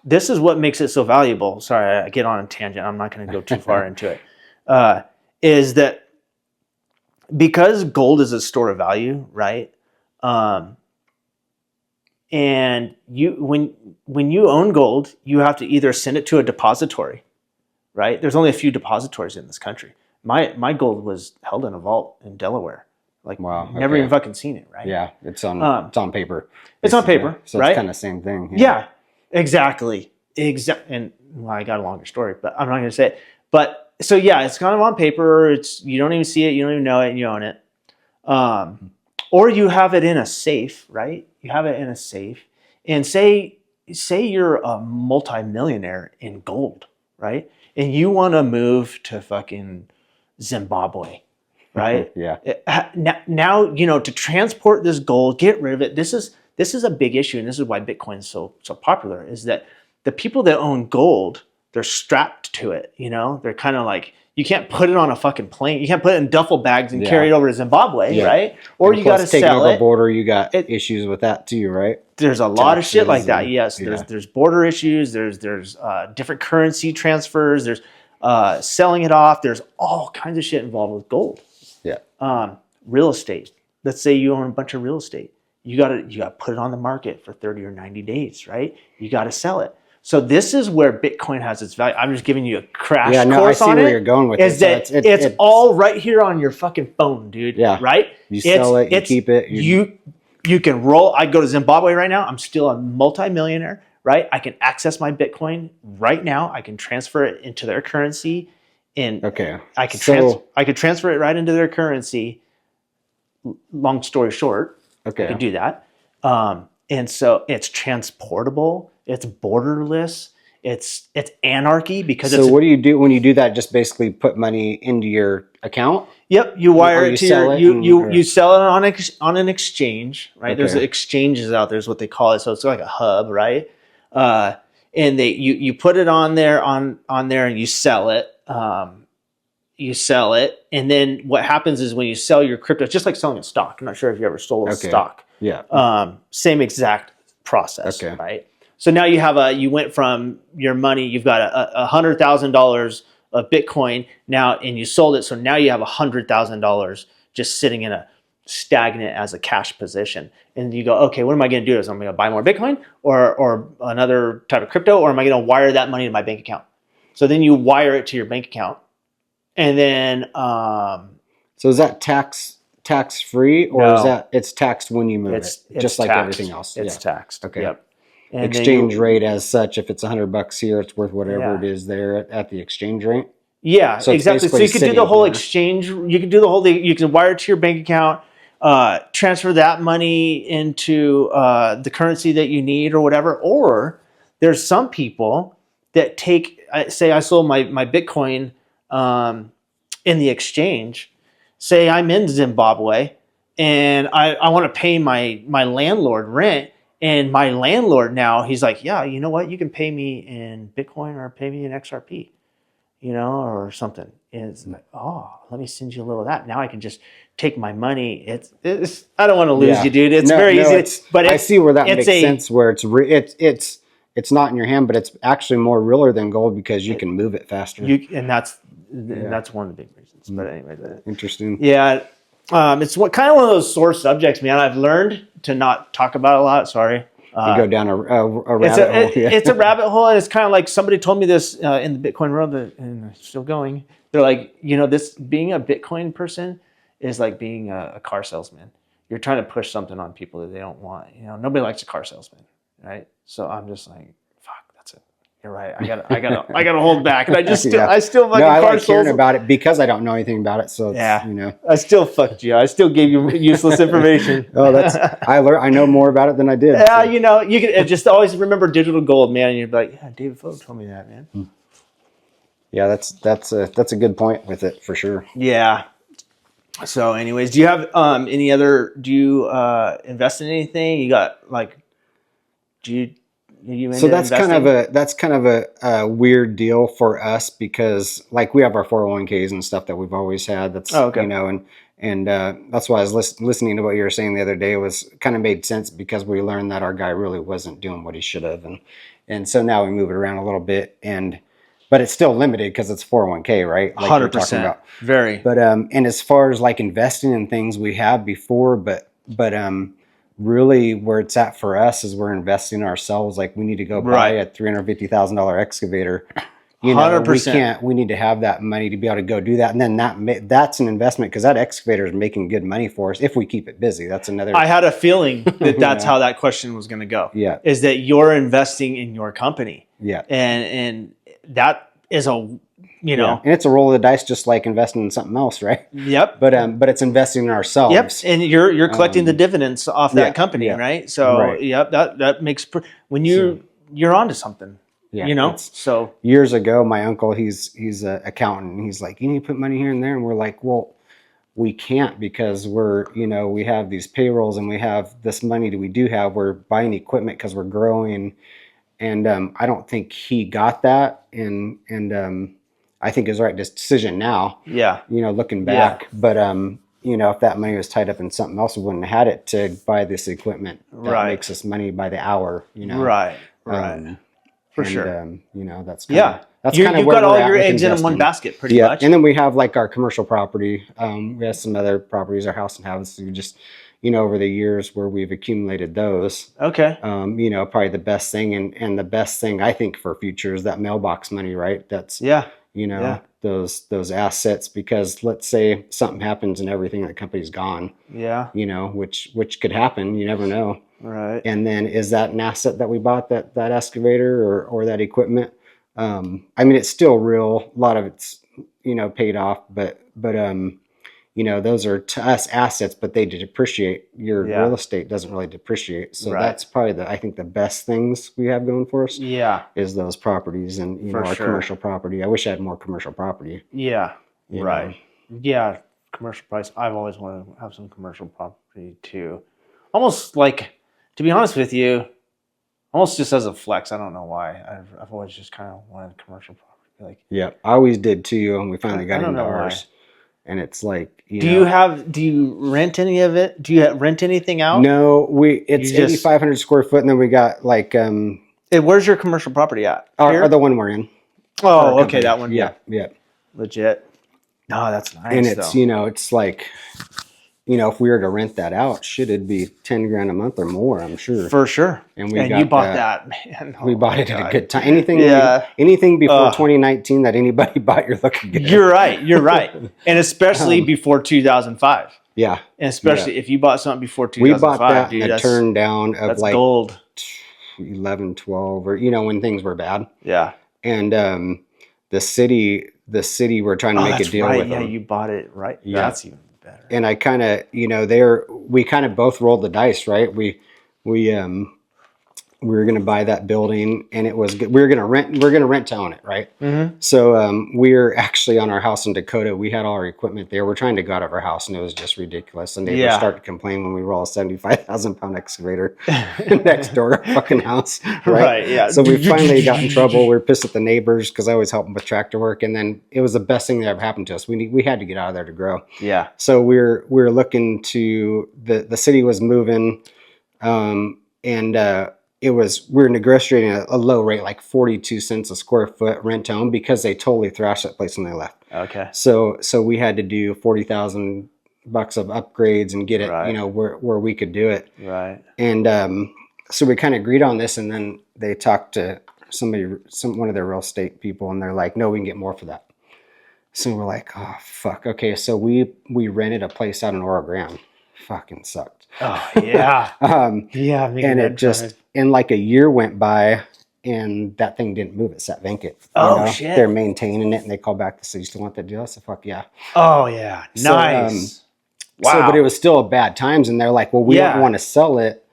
This is what makes it so valuable. Sorry, I get on a tangent. I'm not going to go too far into it. Is that because gold is a store of value, right? And when you own gold, you have to either send it to a depository, right? There's only a few depositories in this country. My gold was held in a vault in Delaware. Like, wow, never even fucking seen it, right? Yeah, it's on paper. It's on paper, so right? It's kind of the same thing. Yeah, exactly. And I got a longer story, but I'm not going to say it. But so yeah, it's kind of on paper. You don't even see it, you don't even know it, and you own it. Or you have it in a safe, right? You have it in a safe, and say you're a multimillionaire in gold, right? And you want to move to fucking Zimbabwe. Right? Yeah. Now, to transport this gold, get rid of it. This is a big issue, and this is why Bitcoin is so popular. Is that the people that own gold they're strapped to it. They're kind of like, you can't put it on a fucking plane. You can't put it in duffel bags and carry it over to Zimbabwe, right? Or you got to sell it. Border, you got issues with that too, right? There's a lot of shit like that. Yes, there's border issues. There's different currency transfers. There's selling it off. There's all kinds of shit involved with gold. Yeah. Real estate. Let's say you own a bunch of real estate. You gotta put it on the market for 30 or 90 days, right? You gotta sell it. So this is where Bitcoin has its value. I'm just giving you a crash course on it. I see where you're going with it. It's all right here on your fucking phone, dude. Yeah. Right? You sell it, you keep it. You can roll. I go to Zimbabwe right now. I'm still a multimillionaire, right? I can access my Bitcoin right now. I can transfer it into their currency. I could transfer it right into their currency. Long story short, I could do that. And so it's transportable. It's borderless. It's anarchy because. So what do you do when you do that? Just basically put money into your account. Yep, you wire it to you sell it on an exchange, right? There's exchanges out there, is what they call it. So it's like a hub, right? And you put it on there and you sell it. And then what happens is when you sell your crypto, it's just like selling a stock. I'm not sure if you ever sold a stock. Yeah. Same exact process, right? So now you went from your money, you've got $100,000 of Bitcoin now, and you sold it. So now you have $100,000 just sitting in a stagnant as a cash position. And you go, okay, what am I going to do? Is I'm going to buy more Bitcoin or another type of crypto, or am I going to wire that money to my bank account? So then you wire it to your bank account. And then, so is that tax free, or is that it's taxed when you move it, just like everything else? It's taxed. Okay. Yep. And exchange rate as such, if it's $100 here, it's worth whatever it is there at the exchange rate. Yeah, so exactly. So you could do the whole exchange. You can do the whole thing. You can wire it to your bank account, transfer that money into the currency that you need or whatever. Or there's some people that say I sold my Bitcoin in the exchange. Say I'm in Zimbabwe and I want to pay my landlord rent. And my landlord now, he's like, yeah, you know what? You can pay me in Bitcoin or pay me in XRP, or something. And it's like, oh, let me send you a little of that. Now I can just take my money. It's I don't want to lose you, dude. It's very easy. But I see where that makes sense. Where it's not in your hand, but it's actually more realer than gold because you can move it faster. And that's one of the big reasons. But anyway, interesting. Yeah. It's kind of one of those sore subjects, man. I've learned to not talk about a lot. Sorry. You go down a rabbit hole. It's a rabbit hole, and it's kind of like somebody told me this in the Bitcoin world, and they're still going. They're like, this being a Bitcoin person is like being a car salesman. You're trying to push something on people that they don't want. Nobody likes a car salesman, right? So I'm just like, you're right. I gotta hold back, and I still fucking I like hearing about it because I don't know anything about it. So I still fucked you. I still gave you useless information. I know more about it than I did. Yeah, you can just always remember digital gold, man. And you're like, yeah, David Foe told me that, man. Yeah, that's a good point with it for sure. Yeah. So, anyways, do you have any other? Do you invest in anything? You got So that's kind of a weird deal for us because like we have our 401ks and stuff that we've always had. That's and that's why I was listening to what you were saying the other day. It was kind of made sense because we learned that our guy really wasn't doing what he should have, and so now we move it around a little bit but it's still limited because it's 401k, right? Like 100%. Very. But and as far as like investing in things we have before, but really where it's at for us is we're investing in ourselves. Like we need to go buy a $350,000 excavator. 100%. We need to have that money to be able to go do that. And then that's an investment because that excavator is making good money for us if we keep it busy. That's another. I had a feeling that's how that question was going to go. Yeah. Is that you're investing in your company. Yeah. And that is and it's a roll of the dice, just like investing in something else, right? Yep. But it's investing in ourselves. Yep. And you're collecting the dividends off that company, right? So yep, that makes when you're onto something. Yeah. So years ago, my uncle, he's an accountant, and he's like, you need to put money here and there, and we're like, well, we can't because we have these payrolls and we have this money that we do have. We're buying equipment because we're growing. And I don't think he got that, and I think is the right decision now. Yeah. Looking back, but if that money was tied up in something else, we wouldn't have had it to buy this equipment that makes us money by the hour. Right. For sure. That's that's kind of you've got all your eggs in one basket, pretty much. And then we have like our commercial property. We have some other properties, our house and house. We just over the years where we've accumulated those. Okay. Probably the best thing, and the best thing I think for future is that mailbox money, right? That's those assets, because let's say something happens and everything in the company's gone. Yeah. Which could happen. You never know. Right. And then is that an asset that we bought, that excavator or that equipment? It's still real. A lot of it's paid off, but those are to us assets, but they depreciate. Your real estate doesn't really depreciate. So that's probably I think the best things we have going for us. Yeah. Is those properties and our commercial property. I wish I had more commercial property. Yeah. Right. Yeah. Commercial price. I've always wanted to have some commercial property too. Almost like, to be honest with you, almost just as a flex. I don't know why. I've always just kind of wanted commercial property. Yeah, I always did too, and we finally got into ours. And it's like, do you rent any of it? Do you rent anything out? No, it's 8,500 square foot, and then we got like where's your commercial property at? Or the one we're in. Oh, okay, that one. Yeah. Legit. No, that's nice. And it's it's like, if we were to rent that out, it'd be $10,000 a month or more, I'm sure. For sure. And you bought that, man. We bought it at a good time. Anything before 2019 that anybody bought, you're looking good. You're right. And especially before 2005. Yeah. And especially if you bought something before 2005. We bought that in a turn down of like gold. 11, 12, or when things were bad. Yeah. And the city we're trying to make a deal with them. Yeah, you bought it right. Yeah. That's even better. And I kind of, we kind of both rolled the dice, right? We were going to buy that building, and it was good. We're going to rent to own it, right? Mm-hmm. So we're actually on our house in Dakota. We had all our equipment there. We're trying to go out of our house, and it was just ridiculous. And they started to complain when we roll a 75,000-pound excavator next door to our fucking house, right? Yeah. So we finally got in trouble. We were pissed at the neighbors because I always help them with tractor work, and then it was the best thing that ever happened to us. We had to get out of there to grow. Yeah. So we're looking to the city was moving, and we were negotiating a low rate, like 42 cents a square foot rent to own, because they totally thrashed that place when they left. Okay. So we had to do $40,000 of upgrades and get it, where we could do it. Right. And so we kind of agreed on this, and then they talked to one of their real estate people, and they're like, "No, we can get more for that." So we're like, "Oh fuck." Okay, so we rented a place out in Oro Grande. Fucking sucked. Oh yeah. Yeah. And it just. And like a year went by, and that thing didn't move. It sat vacant. Shit. They're maintaining it, and they called back to say, "You still want that deal?" I said, "Fuck yeah." Oh yeah, nice. Wow. So, but it was still bad times, and they're like, "Well, we don't want to sell it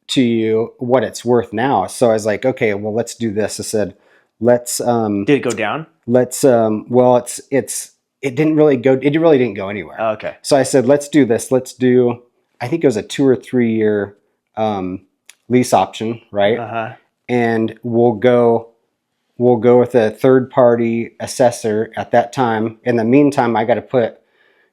to you what it's worth now." So I was like, "Okay, well, let's do this." I said, "Let's." Did it go down? Let's. Well, it didn't really go. It really didn't go anywhere. Oh, okay. So I said, "Let's do this. Let's do." I think it was a 2 or 3 year. Lease option, right? Uh-huh. And we'll go with a third party assessor at that time. In the meantime, I got to put,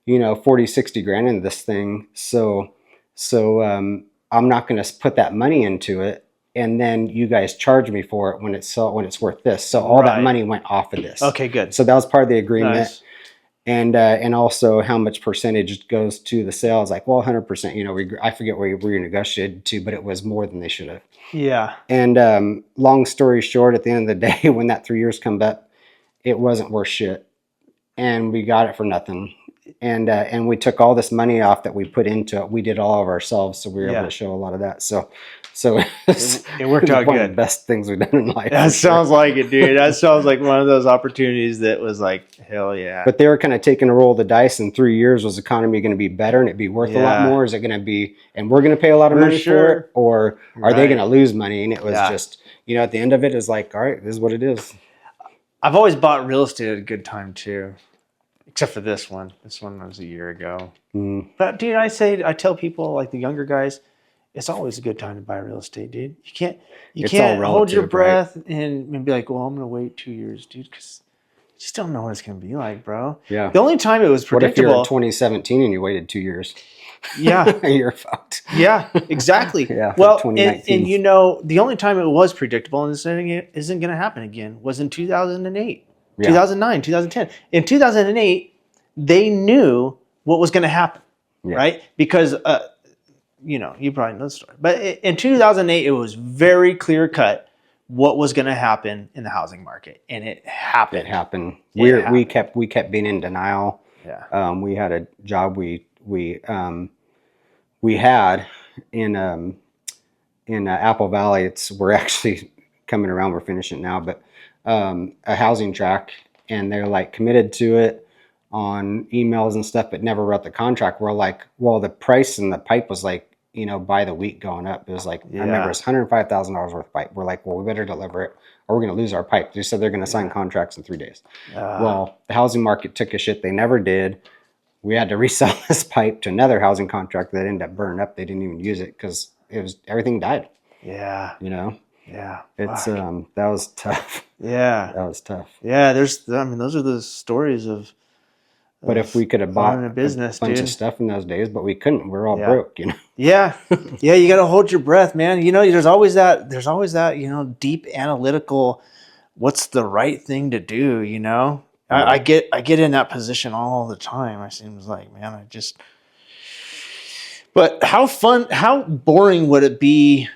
40, 60 grand into this thing. So I'm not going to put that money into it. And then you guys charge me for it when it's worth this. So all that money went off of this. Okay, good. So that was part of the agreement. Nice. And also how much percentage goes to the sale. It's like, well, 100%, I forget where we negotiated to, but it was more than they should have. Yeah. And long story short, at the end of the day, when that 3 years come up, it wasn't worth shit. And we got it for nothing. And we took all this money off that we put into it. We did all of ourselves. So we were able to show a lot of that. So it worked out one good. Of the best things we've done in life. That sounds like it, dude. That sounds like one of those opportunities that was like, hell yeah. But they were kind of taking a roll of the dice. In 3 years, was the economy going to be better and it'd be worth a lot more? Is it going to be, and we're going to pay a lot of money for it? Or are they going to lose money? And it was just, at the end of it, it's like, all right, this is what it is. I've always bought real estate at a good time too. Except for this one. This one was a year ago. Mm. But dude, I tell people, like the younger guys, it's always a good time to buy real estate, dude. You It's all can't hold your relative, breath and be like, well, I'm gonna wait 2 years, dude, because you just don't know what it's gonna be like, bro. Yeah. The only time it was predictable. What if you're in 2017 and you waited 2 years? Yeah. You're fucked. Yeah, exactly. Yeah. Well, and you know, the only time it was predictable and this isn't going to happen again was in 2008, 2009, 2010. In 2008, they knew what was going to happen, right? Because, you know, you probably know the story. But in 2008, it was very clear cut what was going to happen in the housing market, and it happened. It happened. We kept being in denial. Yeah. We had a job we had in Apple Valley. We're actually coming around. We're finishing it now, but a housing track, and they're like committed to it on emails and stuff, but never wrote the contract. We're like, well, the price and the pipe was like, you know, by the week going up. It was like, I remember it's $105,000 worth of pipe. We're like, well, we better deliver it or we're going to lose our pipe. They said they're going to sign contracts in 3 days. Well, the housing market took a shit. They never did. We had to resell this pipe to another housing contractor that ended up burning up. They didn't even use it because everything died. Yeah. You know? Yeah. It's that was tough. Yeah. That was tough. Yeah, those are the stories of but if we could have bought a business, bunch dude. of stuff in those days, but we couldn't. We're all broke, you know. Yeah. Yeah, you got to hold your breath, man. You know, there's always that, you know, deep analytical what's the right thing to do, you know? I get in that position all the time. I seems like, man, but how boring would it be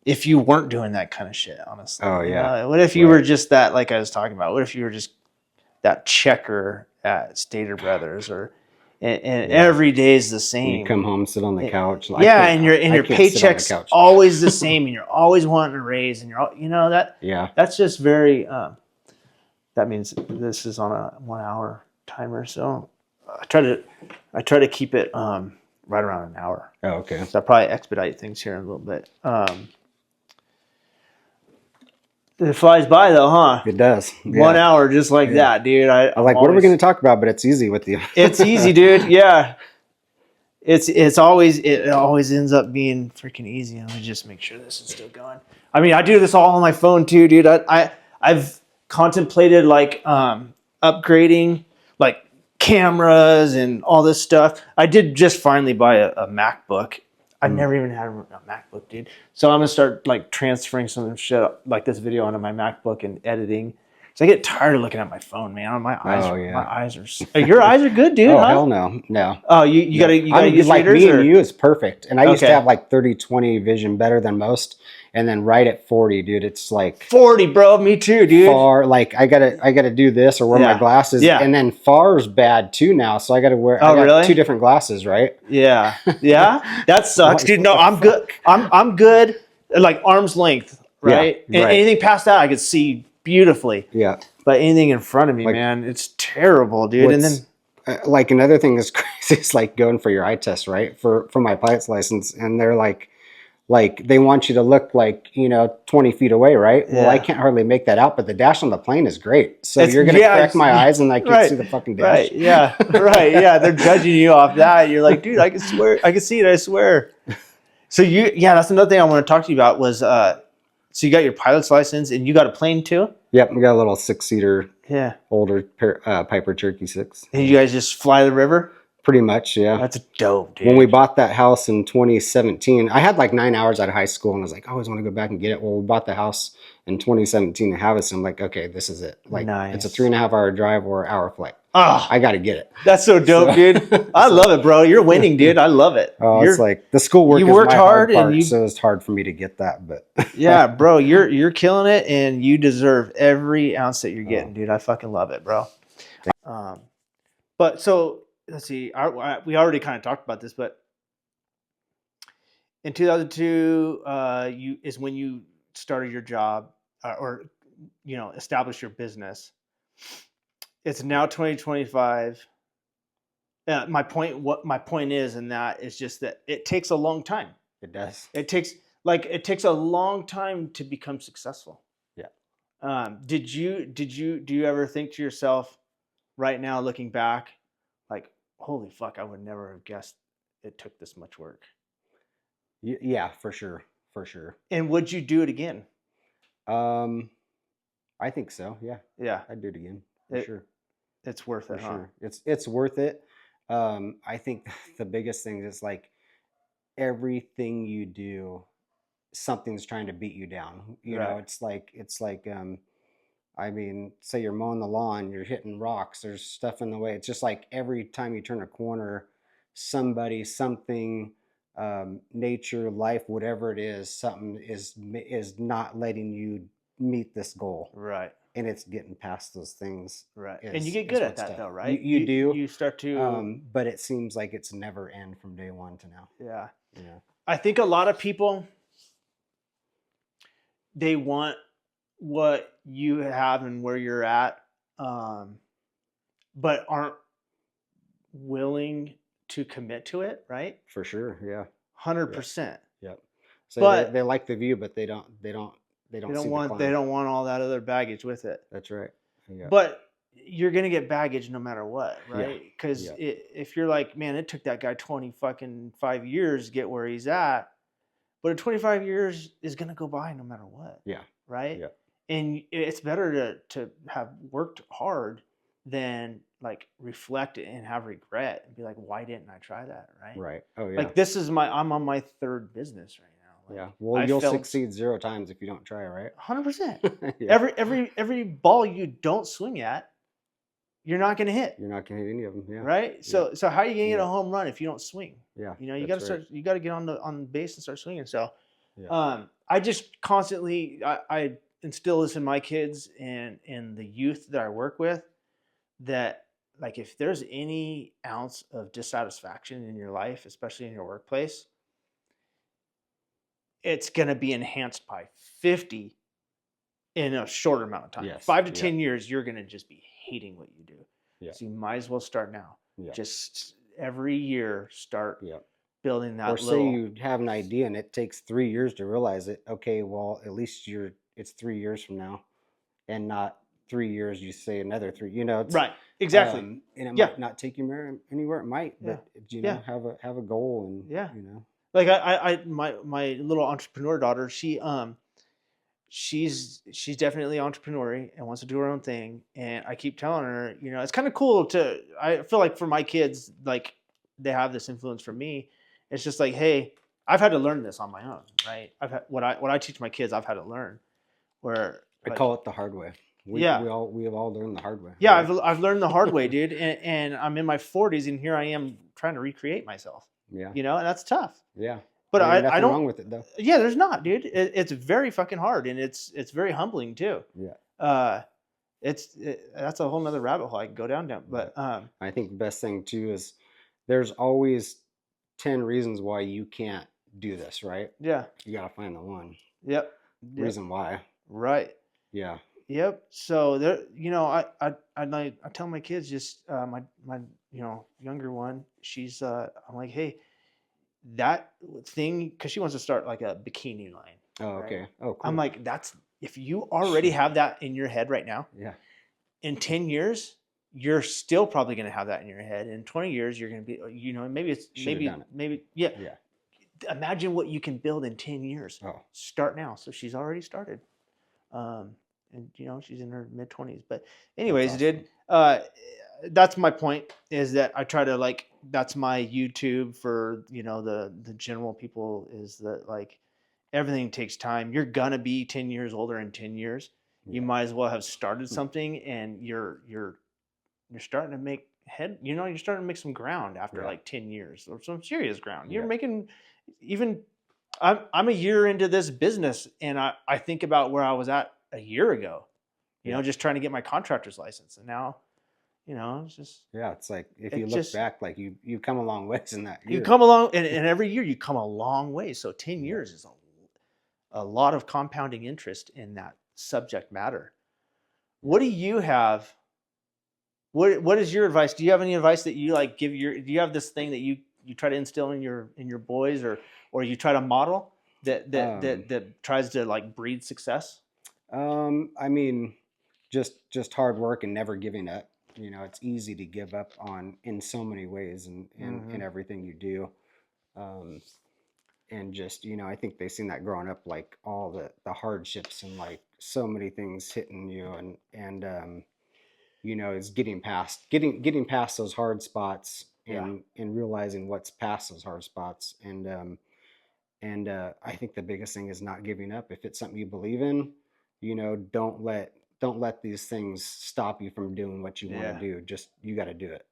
if you weren't doing that kind of shit, honestly? Oh, yeah. What if you were just that, like I was talking about, what if you were just that checker at Stater Brothers and every day is the same. You come home, sit on the couch. And your paycheck's always the same and you're always wanting to raise and you're, you know, that's just very, that means this is on a 1 hour timer. So I try to keep it, right around an hour. Oh, okay. So I'll probably expedite things here a little bit. It flies by though, huh? It does. 1 hour just like that, dude. I'm like, what are we going to talk about? But it's easy with you. It's easy, dude. Yeah. It always ends up being freaking easy. Let me just make sure this is still going. I mean, I do this all on my phone too, dude. I've contemplated like upgrading like cameras and all this stuff. I did just finally buy a MacBook. I've never even had a MacBook, dude. So I'm gonna start like transferring some shit like this video onto my MacBook and editing. So I get tired of looking at my phone, man. My eyes are. Your eyes are good, dude. Oh, huh? Hell no. Oh, you gotta use like readers, me and you is perfect. And I used to have like 30/20 vision, better than most. And then right at 40, dude, it's like 40, bro. Me too, dude. Far, like I gotta do this or wear my glasses. Yeah. And then far's bad too now, so I gotta wear. Really? 2 different glasses, right? Yeah. That sucks, dude. No, I'm good. I'm good. Like arm's length, right? Yeah, right. Anything past that, I could see beautifully. Yeah. But anything in front of me, man, it's terrible, dude. And then, like another thing that's crazy is like going for your eye test, right? For my pilot's license, and they're like they want you to look like, you know, 20 feet away, right? Yeah. Well, I can't hardly make that out, but the dash on the plane is great. So you're going to correct my eyes and I can see the fucking dash. Right, yeah, right, yeah. They're judging you off that. You're like, dude, I can swear, I can see it, I swear. So that's another thing I want to talk to you about was, so you got your pilot's license and you got a plane too? Yep, we got a little 6-seater, older Piper Cherokee 6. And you guys just fly the river? Pretty much, yeah. That's dope, dude. When we bought that house in 2017, I had like 9 hours out of high school and I was like, I always want to go back and get it. Well, we bought the house in 2017 in Havasu. I'm like, okay, this is it. Like, It's a 3.5 hour drive or hour flight. Oh, I got to get it. That's so dope, dude. I love it, bro. You're winning, dude. I love it. Oh, it's like the schoolwork. You worked hard, and so it's hard for me to get that. But yeah, bro, you're killing it, and you deserve every ounce that you're getting, dude. I fucking love it, bro. But so let's see. We already kind of talked about this, but in 2002, is when you started your job or established your business. It's now 2025. My point is in that is just that it takes a long time. It does. It takes a long time to become successful. Yeah. Do you ever think to yourself right now, looking back, like, holy fuck, I would never have guessed it took this much work? Yeah, for sure. For sure. And would you do it again? I think so. Yeah. Yeah. I'd do it again for sure. It's worth it, huh? For sure. It's worth it. I think the biggest thing is like everything you do, something's trying to beat you down. You know, it's like I mean, say you're mowing the lawn, you're hitting rocks, there's stuff in the way. It's just like every time you turn a corner, somebody, something, nature, life, whatever it is, something is not letting you meet this goal. Right. And it's getting past those things. Right. And you get good at that, though, right? You do. You start to. But it seems like it's never end from day one to now. Yeah. Yeah. I think a lot of people, they want what you have and where you're at, but aren't willing to commit to it, right? For sure. Yeah. 100%. Yep. So but they like the view, but they don't want all that other baggage with it. That's right. Yeah. But you're gonna get baggage no matter what, right? Because if you're like, man, it took that guy 5 years to get where he's at, but 25 years is gonna go by no matter what. Yeah. Right. Yeah. And it's better to have worked hard than like reflect and have regret and be like, why didn't I try that? Right. Right. Oh yeah. Like I'm on my third business right now. Like, yeah. Well, you'll succeed 0 times if you don't try, right? 100%. Every ball you don't swing at, you're not going to hit. You're not going to hit any of them. Yeah. Right. So how are you going to get a home run if you don't swing? Yeah. You know, you got to start. You got to get on base and start swinging. So, yeah. I just constantly I instill this in my kids and in the youth that I work with, that like if there's any ounce of dissatisfaction in your life, especially in your workplace, it's going to be enhanced by 50 in a shorter amount of time. Yes. 5 to 10 years, you're going to just be hating what you do. Yeah. So you might as well start now. Yeah. Just every year start building that. Or say you have an idea and it takes 3 years to realize it. Okay, well, at least it's 3 years from now, and not 3 years. You say another 3. You know, right? Exactly. And it might not take you anywhere. It might, but you know, have a goal and you know. Like my little entrepreneur daughter, she's definitely entrepreneurial and wants to do her own thing. And I keep telling her, you know, it's kind of cool I feel like for my kids, like they have this influence from me. It's just like, hey, I've had to learn this on my own, right? I've had what I teach my kids, I've had to learn. Where I call it the hard way. We have all learned the hard way. Yeah, right? I've learned the hard way, dude. And I'm in my 40s, and here I am trying to recreate myself. Yeah, you know, and that's tough. Yeah, but I don't. Wrong with it though. Yeah, there's not, dude. It's very fucking hard, and it's very humbling too. Yeah. That's a whole nother rabbit hole I can go down. But I think the best thing too is there's always 10 reasons why you can't do this, right? Yeah. You gotta find the one. Yep. Reason why. Right. Yeah. Yep. So there, you know, I tell my kids, just my you know, younger one, she's I'm like, hey, that thing, because she wants to start like a bikini line. Oh, okay. Right? Oh, cool. I'm like, that's, if you already have that in your head right now, in 10 years, you're still probably going to have that in your head. In 20 years, you're going to be, you know, maybe yeah. Imagine what you can build in 10 years. Oh. Start now. So she's already started. And you know, she's in her mid 20s, but anyways, awesome. That's my point, is that I try to, like, that's my YouTube for, you know, the general people, is that like everything takes time. You're gonna be 10 years older in 10 years. You might as well have started something, and you're starting to make you know, you're starting to make some ground after like 10 years, or some serious ground. You're making, even I'm a year into this business, and I think about where I was at a year ago, you know, just trying to get my contractor's license. And now, you know, it's just, it's like, if you look back, like you come a long ways in that year. You come along, and every year you come a long way. So 10 years is a lot of compounding interest in that subject matter. What do you have? What is your advice? Do you have any advice that you like do you have this thing that you try to instill in your boys, or you try to model that tries to like breed success? I mean, just hard work and never giving up. You know, it's easy to give up in so many ways, and in everything you do. just, I think they've seen that growing up, like all the hardships and like so many things hitting you, and is getting past those hard spots, and realizing what's past those hard spots, and I think the biggest thing is not giving up. If it's something you believe in, don't let these things stop you from doing what you want to do. Just, you got to do it.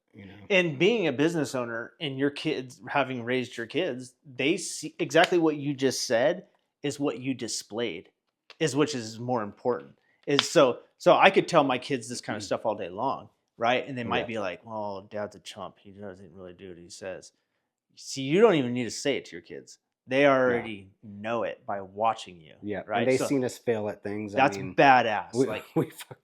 And being a business owner and your kids, having raised your kids, they see exactly what you just said is what you displayed, which is more important. So I could tell my kids this kind of stuff all day long, right? And they might be like, "Well, Dad's a chump. He doesn't really do what he says." See, you don't even need to say it to your kids. They already know it by watching you. Yeah, right. And they've seen us fail at things. That's badass.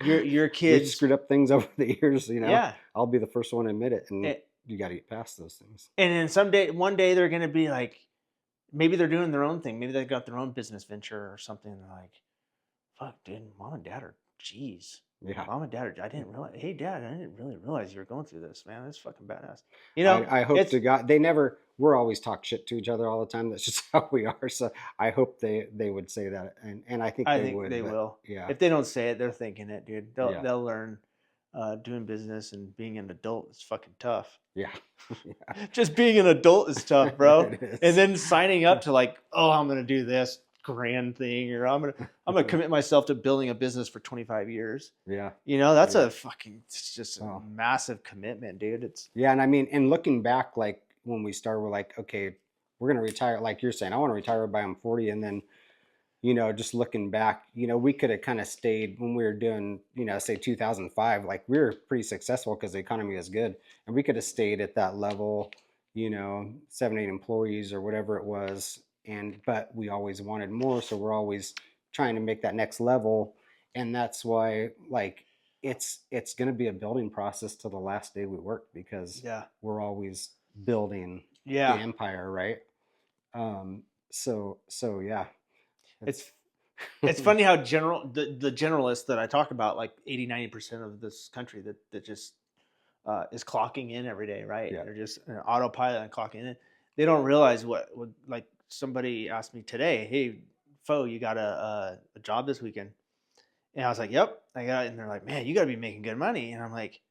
Your kids, we screwed up things over the years. Yeah. I'll be the first one to admit it, and you got to get past those things. And then one day they're going to be like, maybe they're doing their own thing. Maybe they've got their own business venture or something. They're like, "Fuck, dude, Mom and Dad are G's." Yeah. Mom and Dad, I didn't realize. Hey, Dad, I didn't really realize you were going through this, man. That's fucking badass. I hope to God we're always talk shit to each other all the time. That's just how we are. So I hope they would say that, and I think they would. They will. Yeah. If they don't say it, they're thinking it, dude. They'll learn. Doing business and being an adult is fucking tough. Yeah. Just being an adult is tough, bro. And then signing up to like, oh, I'm gonna do this grand thing, or I'm gonna commit myself to building a business for 25 years. Yeah. That's a fucking, it's just a massive commitment, dude. And I mean, and looking back, like when we started, we're like, okay, we're gonna retire. Like you're saying, I want to retire by I'm 40, and then, just looking back, we could have kind of stayed when we were doing, say 2005, like we were pretty successful because the economy was good, and we could have stayed at that level, 7, 8 employees or whatever it was. But we always wanted more. So we're always trying to make that next level. And that's why, like, it's going to be a building process till the last day we work, because we're always building the empire. Right. So yeah. It's funny how the generalists that I talk about, like 80-90% of this country that just is clocking in every day, right? Yeah. They're just an autopilot and clocking in. They don't realize what like somebody asked me today, "Hey, Fo, you got a job this weekend?" And I was like, "Yep, I got it." And they're like, "Man, you got to be making good money." And I'm like,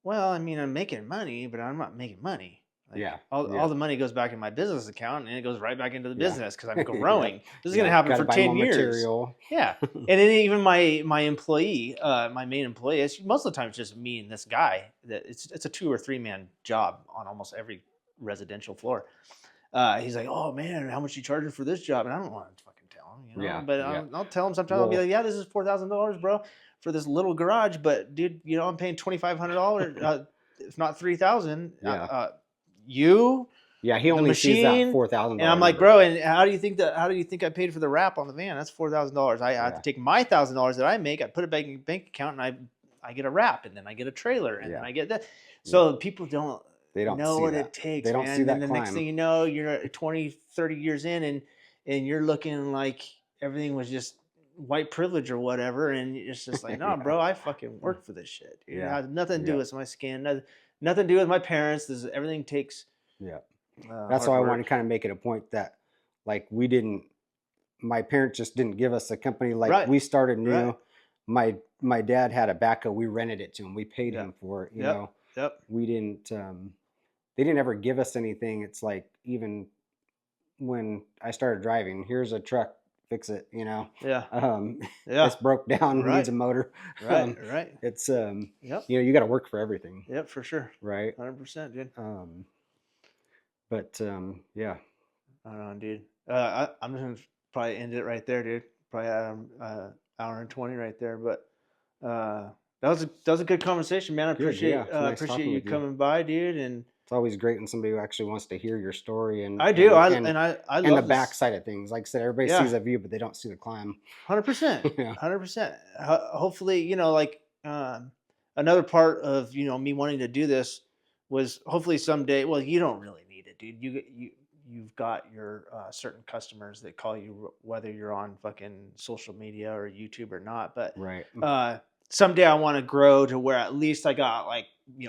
"Well, I mean, I'm making money, but I'm not making money. Like, all the money goes back in my business account, and it goes right back into the business because I'm growing. This is going to happen for 10 years. Material. Yeah. And then even my employee, my main employee, most of the time it's just me and this guy. That it's a 2 or 3 man job on almost every residential floor. He's like, "Oh man, how much you charging for this job?" And I don't want to fucking tell him, but I'll tell him sometimes. I'll be like, "Yeah, this is $4,000, bro, for this little garage, but dude, I'm paying $2,500, if not $3,000." He only sees that $4,000. And I'm like, "Bro, and how do you think I paid for the wrap on the van? That's $4,000. I have to take my $1,000 that I make, I put it back in the bank account, and I get a wrap, and then I get a trailer, and then I get that." So people don't know what it takes. They don't see that. And then the next thing you know, you're 20, 30 years in, and you're looking like everything was just white privilege or whatever, and it's just like, "No, bro, I fucking work for this shit. It has nothing to do with my skin, nothing to do with my parents. Everything takes." That's why I want to kind of make it a point that, like, my parents just didn't give us a company. Like, we started new. Right. My dad had a backhoe. We rented it to him. We paid him for it. You know. We didn't. They didn't ever give us anything. It's like, even when I started driving, here's a truck, fix it. It's broke down, needs a motor. Right. It's you got to work for everything. Yep, for sure. Right. 100%, dude. But yeah. I don't know, dude. I'm just gonna probably end it right there, dude. Probably hour and 20 right there. But that was a good conversation, man. I appreciate you coming by, dude. And it's always great when somebody who actually wants to hear your story. And I do. I love the backside of things. Like I said, everybody sees a view, but they don't see the climb. 100%. 100%. Hopefully, another part of me wanting to do this was hopefully someday. Well, you don't really need it, dude. You've got your certain customers that call you, whether you're on fucking social media or YouTube or not. But someday I want to grow to where at least I got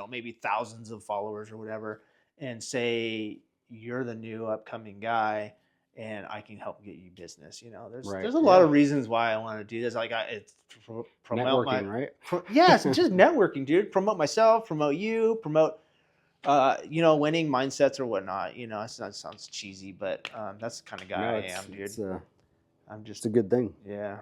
maybe thousands of followers or whatever, and say you're the new upcoming guy, and I can help get you business. You know, there's Right. there's a lot of reasons why I want to do this. Like it's promote networking, right? Yes, it's just networking, dude. Promote myself, promote you, promote you know, winning mindsets or whatnot. You know, that sounds cheesy, but that's the kind of guy I am, dude. It's a good thing. Yeah.